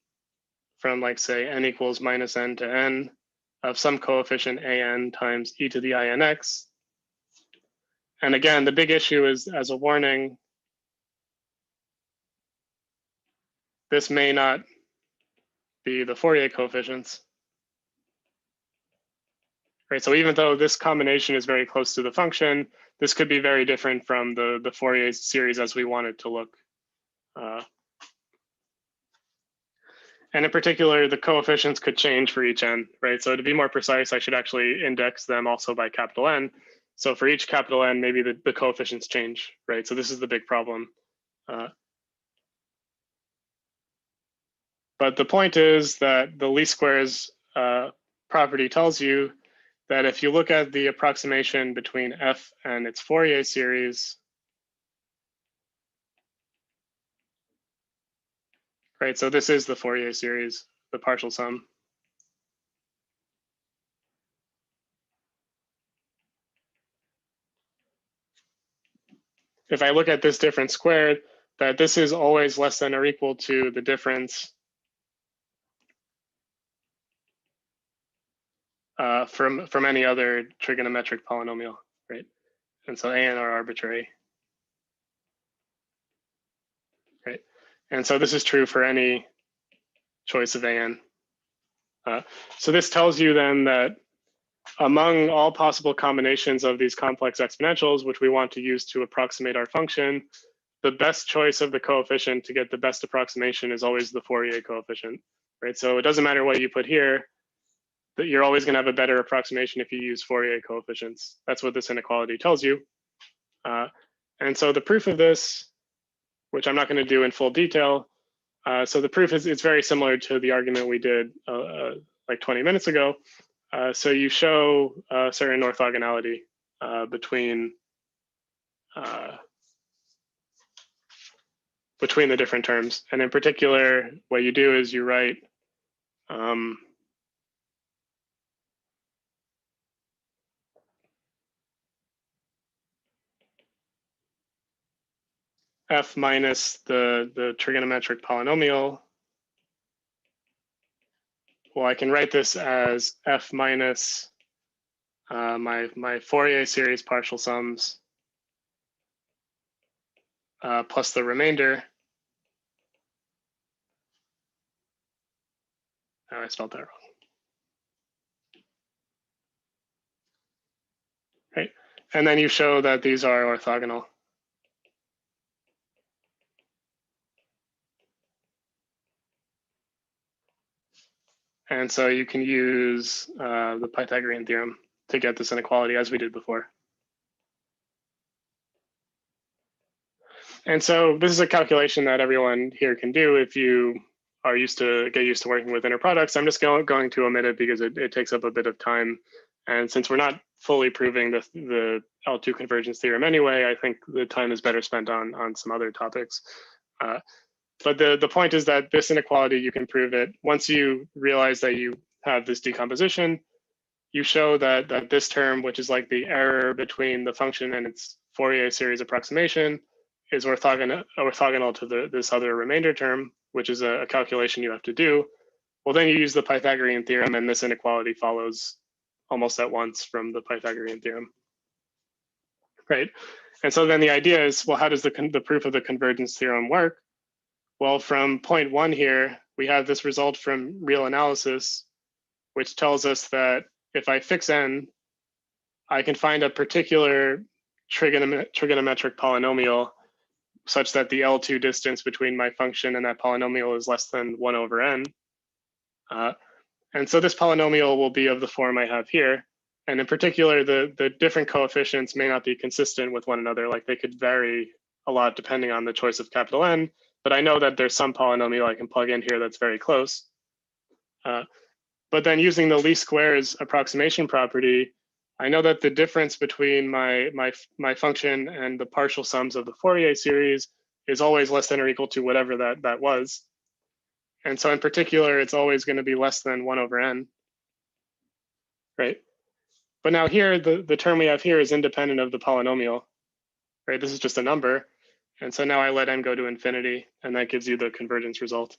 from, like, say, n equals minus n to n of some coefficient an times e to the inx. And again, the big issue is, as a warning, this may not be the Fourier coefficients. Right, so even though this combination is very close to the function, this could be very different from the Fourier series as we want it to look. And in particular, the coefficients could change for each n, right? So to be more precise, I should actually index them also by capital N. So for each capital N, maybe the coefficients change, right? So this is the big problem. But the point is that the least squares property tells you that if you look at the approximation between F and its Fourier series, right? So this is the Fourier series, the partial sum. If I look at this difference squared, that this is always less than or equal to the difference from any other trigonometric polynomial, right? And so an are arbitrary, right? And so this is true for any choice of an. So this tells you then that among all possible combinations of these complex exponentials, which we want to use to approximate our function, the best choice of the coefficient to get the best approximation is always the Fourier coefficient, right? So it doesn't matter what you put here, that you're always going to have a better approximation if you use Fourier coefficients. That's what this inequality tells you. And so the proof of this, which I'm not going to do in full detail, so the proof is it's very similar to the argument we did like 20 minutes ago. So you show a certain orthogonality between the different terms. And in particular, what you do is you write f minus the trigonometric polynomial. Well, I can write this as f minus my Fourier series partial sums plus the remainder. Oh, I spelled that wrong. Right, and then you show that these are orthogonal. And so you can use the Pythagorean theorem to get this inequality as we did before. And so this is a calculation that everyone here can do if you are get used to working with inner products. I'm just going to omit it because it takes up a bit of time. And since we're not fully proving the L2 convergence theorem anyway, I think the time is better spent on some other topics. But the point is that this inequality, you can prove it. Once you realize that you have this decomposition, you show that this term, which is like the error between the function and its Fourier series approximation, is orthogonal to this other remainder term, which is a calculation you have to do. Well, then you use the Pythagorean theorem, and this inequality follows almost at once from the Pythagorean theorem, right? And so then the idea is, well, how does the proof of the convergence theorem work? Well, from point 1 here, we have this result from real analysis, which tells us that if I fix n, I can find a particular trigonometric polynomial such that the L2 distance between my function and that polynomial is less than 1 over n. And so this polynomial will be of the form I have here. And in particular, the different coefficients may not be consistent with one another. Like they could vary a lot depending on the choice of capital N. But I know that there's some polynomial I can plug in here that's very close. But then using the least squares approximation property, I know that the difference between my function and the partial sums of the Fourier series is always less than or equal to whatever that was. And so in particular, it's always going to be less than 1 over n, right? But now here, the term we have here is independent of the polynomial, right? This is just a number. And so now I let n go to infinity, and that gives you the convergence result.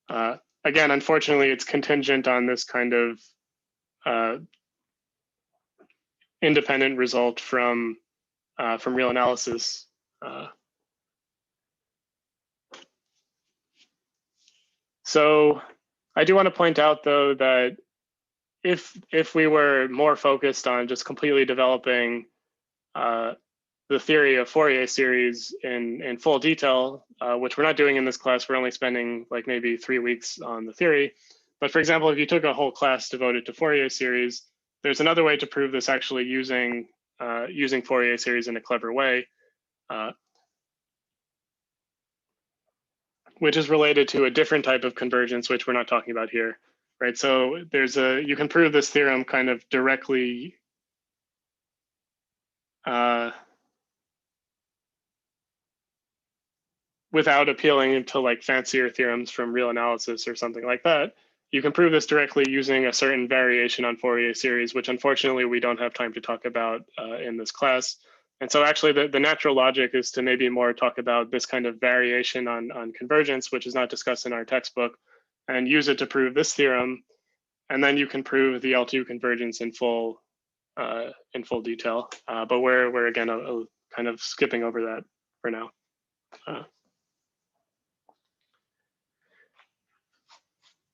Again, unfortunately, it's contingent on this kind of independent result from real analysis. So I do want to point out, though, that if we were more focused on just completely developing the theory of Fourier series in full detail, which we're not doing in this class, we're only spending like maybe 3 weeks on the theory. But for example, if you took a whole class devoted to Fourier series, there's another way to prove this actually using Fourier series in a clever way, which is related to a different type of convergence, which we're not talking about here, right? So you can prove this theorem kind of directly without appealing to like fancier theorems from real analysis or something like that. You can prove this directly using a certain variation on Fourier series, which unfortunately we don't have time to talk about in this class. And so actually the natural logic is to maybe more talk about this kind of variation on convergence, which is not discussed in our textbook, and use it to prove this theorem. And then you can prove the L2 convergence in full detail. But we're again kind of skipping over that for now.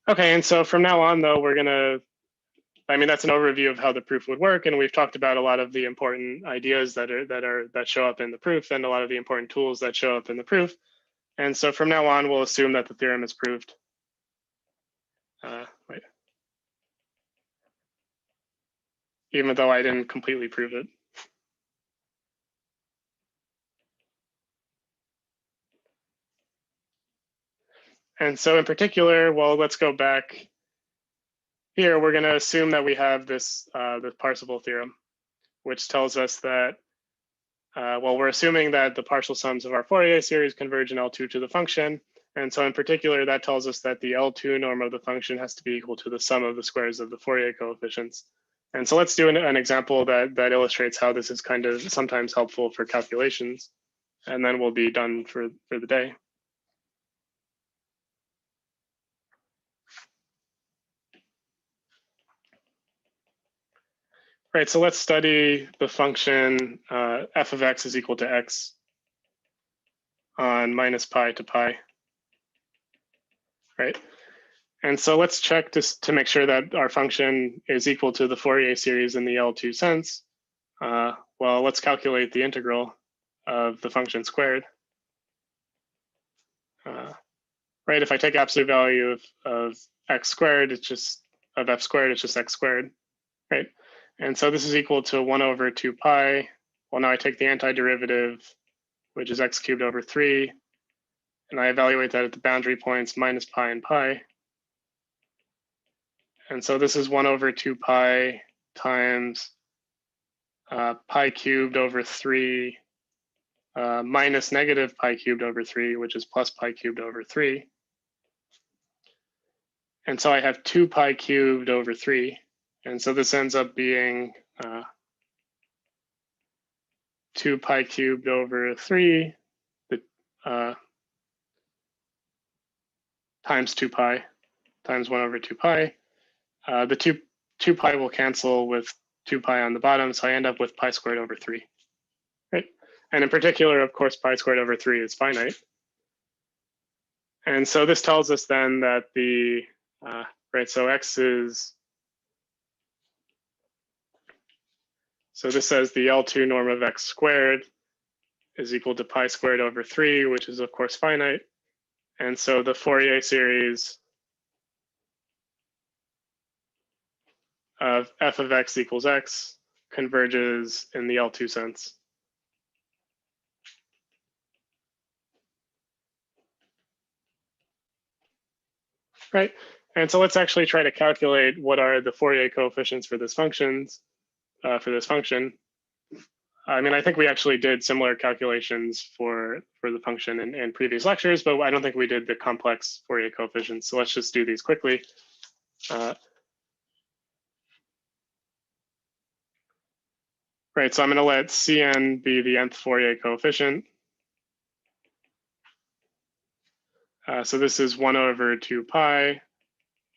Okay, and so from now on, though, that's an overview of how the proof would work, and we've talked about a lot of the important ideas that show up in the proof, and a lot of the important tools that show up in the proof. And so from now on, we'll assume that the theorem is proved. Wait. Even though I didn't completely prove it. And so in particular, well, let's go back here we're going to assume that we have this the Parsable Theorem, which tells us that, well, we're assuming that the partial sums of our Fourier series converge in L2 to the function. And so in particular, that tells us that the L2 norm of the function has to be equal to the sum of the squares of the Fourier coefficients. And so let's do an example that illustrates how this is kind of sometimes helpful for calculations. And then we'll be done for the day. Right, so let's study the function f of x is equal to x on minus pi to pi, right? And so let's check to make sure that our function is equal to the Fourier series in the L2 sense. Well, let's calculate the integral of the function squared. Right, if I take absolute value of x squared, it's just of f squared, it's just x squared, right? And so this is equal to 1 over 2 pi. Well, now I take the antiderivative, which is x cubed over 3, and I evaluate that at the boundary points minus pi and pi. And so this is 1 over 2 pi times pi cubed over 3 minus negative pi cubed over 3, which is plus pi cubed over 3. And so I have 2 pi cubed over 3. And so this ends up being 2 pi cubed over 3 times 2 pi times 1 over 2 pi. The 2 pi will cancel with 2 pi on the bottom, so I end up with pi squared over 3. Right? And in particular, of course, pi squared over 3 is finite. And so this tells us then that the, right, so x is, so this says the L2 norm of x squared is equal to pi squared over 3, which is of course finite. And so the Fourier series of f of x equals x converges in the L2 sense. Right, and so let's actually try to calculate what are the Fourier coefficients for this function. I mean, I think we actually did similar calculations for the function in previous lectures, but I don't think we did the complex Fourier coefficients. So let's just do these quickly. Right, so I'm going to let Cn be the nth Fourier coefficient. So this is 1 over 2 pi,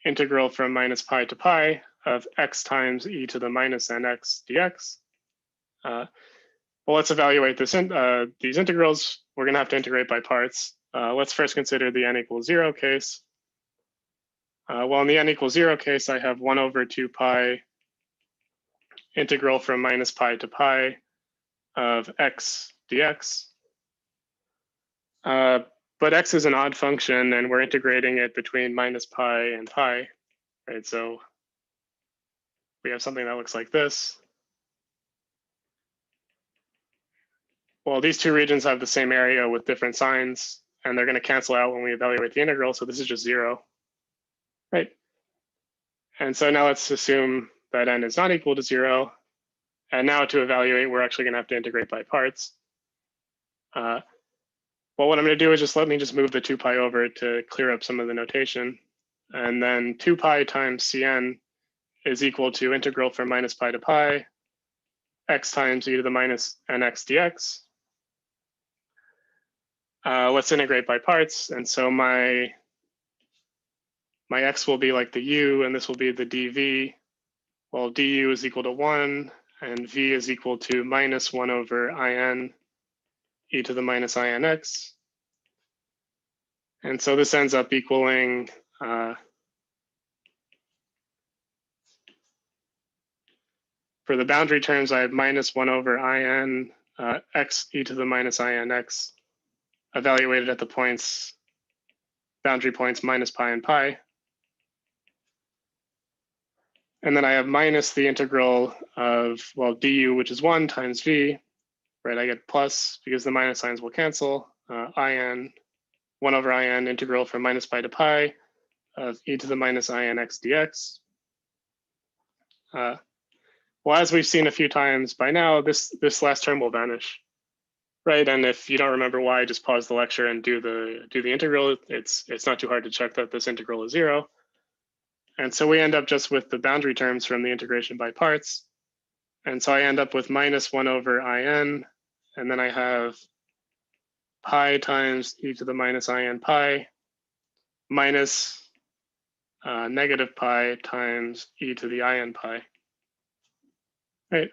integral from minus pi to pi of x times e to the minus nx dx. Well, let's evaluate this these integrals. We're going to have to integrate by parts. Let's first consider the n equals 0 case. Well, in the n equals 0 case, I have 1 over 2 pi integral from minus pi to pi of x dx. But x is an odd function, and we're integrating it between minus pi and pi, right? So we have something that looks like this. Well, these two regions have the same area with different signs, and they're going to cancel out when we evaluate the integral. So this is just 0, right? And so now let's assume that n is not equal to 0. And now to evaluate, we're actually going to have to integrate by parts. Well, what I'm going to do is let me move the 2 pi over to clear up some of the notation. And then 2 pi times Cn is equal to integral from minus pi to pi, x times e to the minus nx dx. Let's integrate by parts. And so my x will be like the u, and this will be the dv. Well, du is equal to 1, and v is equal to minus 1 over in e to the minus inx. And so this ends up equaling for the boundary terms, I have minus 1 over in x e to the minus inx evaluated at the points, boundary points minus pi and pi. And then I have minus the integral of, well, du, which is 1 times v, right? I get plus because the minus signs will cancel, 1 over in integral from minus pi to pi of e to the minus inx dx. Well, as we've seen a few times by now, this last term will vanish, right? And if you don't remember why, just pause the lecture and do the integral. It's not too hard to check that this integral is 0. And so we end up just with the boundary terms from the integration by parts. And so I end up with -1/in, and then I have pi times e to the minus in pi minus negative pi times e to the in pi. Right,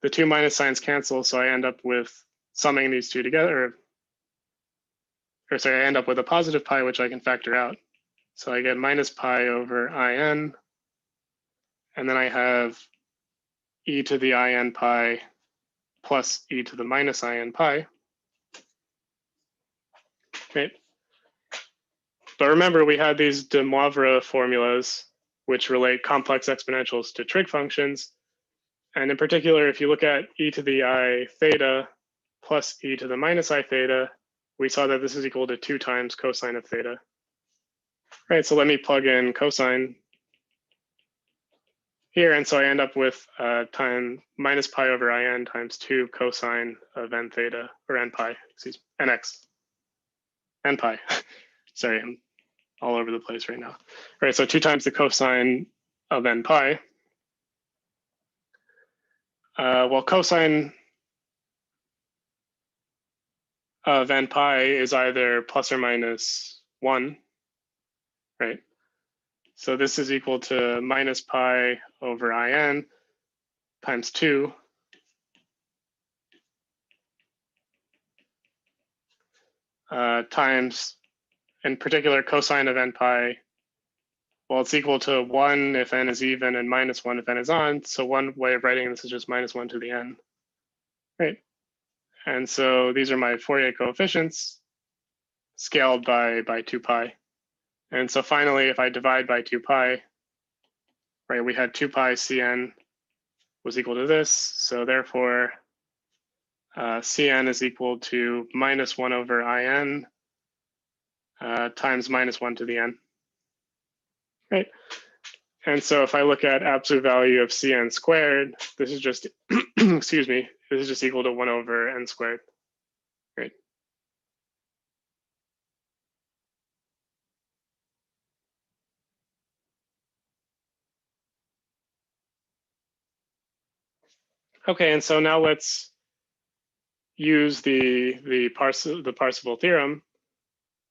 the two minus signs cancel, so I end up with summing these two together, or sorry, I end up with a positive pi, which I can factor out. So I get minus pi over in, and then I have e to the in pi plus e to the minus in pi. Right. But remember, we had these de Moivre formulas, which relate complex exponentials to trig functions. And in particular, if you look at e to the I theta plus e to the minus I theta, we saw that this is equal to 2 times cosine of theta. Right, so let me plug in cosine here. And so I end up with time minus pi over in times 2 cosine of n theta, or n pi, excuse me, nx, n pi. Sorry, I'm all over the place right now. All right, so 2 times the cosine of n pi. Well, cosine of n pi is either plus or minus 1, right? So this is equal to minus pi over in times 2 times, in particular, cosine of n pi. Well, it's equal to 1 if n is even and minus 1 if n is odd. So one way of writing this is just minus 1 to the n, right? And so these are my Fourier coefficients scaled by 2 pi. And so finally, if I divide by 2 pi, right, we had 2 pi Cn was equal to this. So therefore, Cn is equal to minus 1 over in times minus 1 to the n, right? And so if I look at absolute value of Cn squared, this is just, excuse me, this is just equal to 1 over n squared, right? Okay, and so now let's use the Parsable Theorem.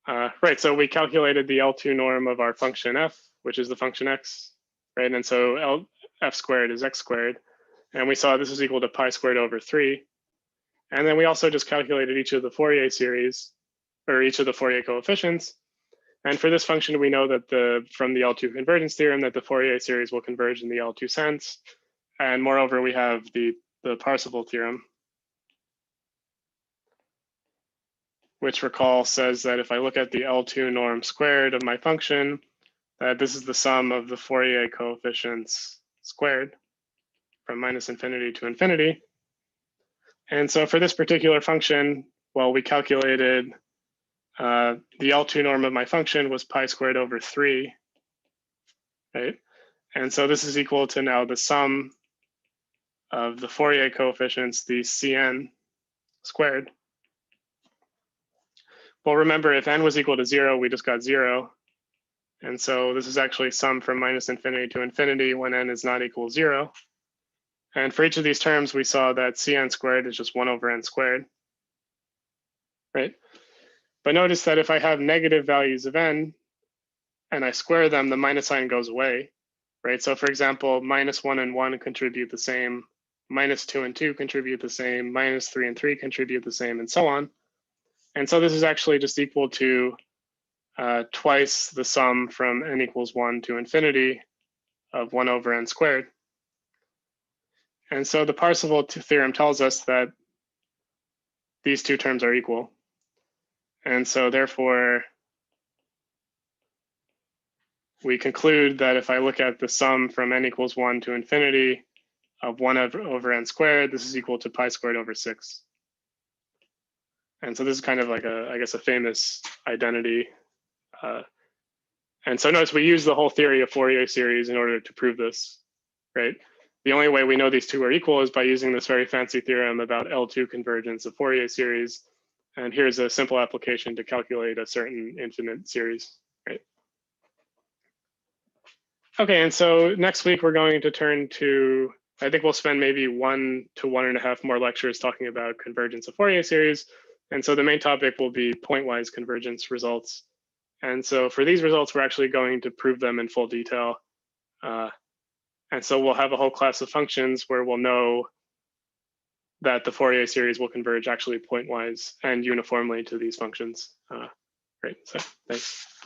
Right, so we calculated the L2 norm of our function f, which is the function x, right? And so f squared is x squared. And we saw this is equal to pi squared over 3. And then we also just calculated each of the Fourier series, or each of the Fourier coefficients. And for this function, we know that from the L2 Convergence Theorem that the Fourier series will converge in the L2 sense. And moreover, we have the Parsable Theorem, which recall says that if I look at the L2 norm squared of my function, that this is the sum of the Fourier coefficients squared from minus infinity to infinity. And so for this particular function, well, we calculated the L2 norm of my function was pi squared over 3, right? And so this is equal to now the sum of the Fourier coefficients, the Cn squared. Well, remember, if n was equal to 0, we just got 0. And so this is actually sum from minus infinity to infinity when n is not equal to 0. And for each of these terms, we saw that Cn squared is just 1 over n squared, right? But notice that if I have negative values of n and I square them, the minus sign goes away, right? So for example, minus 1 and 1 contribute the same, minus 2 and 2 contribute the same, minus 3 and 3 contribute the same, and so on. And so this is actually just equal to twice the sum from n equals 1 to infinity of 1 over n squared. And so the Parseval theorem tells us that these two terms are equal. And so therefore, we conclude that if I look at the sum from n equals 1 to infinity of 1 over n squared, this is equal to pi squared over 6. And so this is kind of like I guess a famous identity. And so notice we use the whole theory of Fourier series in order to prove this, right? the only way we know these two are equal is by using this very fancy theorem about L2 convergence of Fourier series. And here's a simple application to calculate a certain infinite series, right? Okay, and so next week we're going to turn to, I think we'll spend maybe 1 to 1.5 more lectures talking about convergence of Fourier series. And so the main topic will be pointwise convergence results. And so for these results, we're actually going to prove them in full detail. And so we'll have a whole class of functions where we'll know that the Fourier series will converge actually pointwise and uniformly to these functions. Great, so thanks.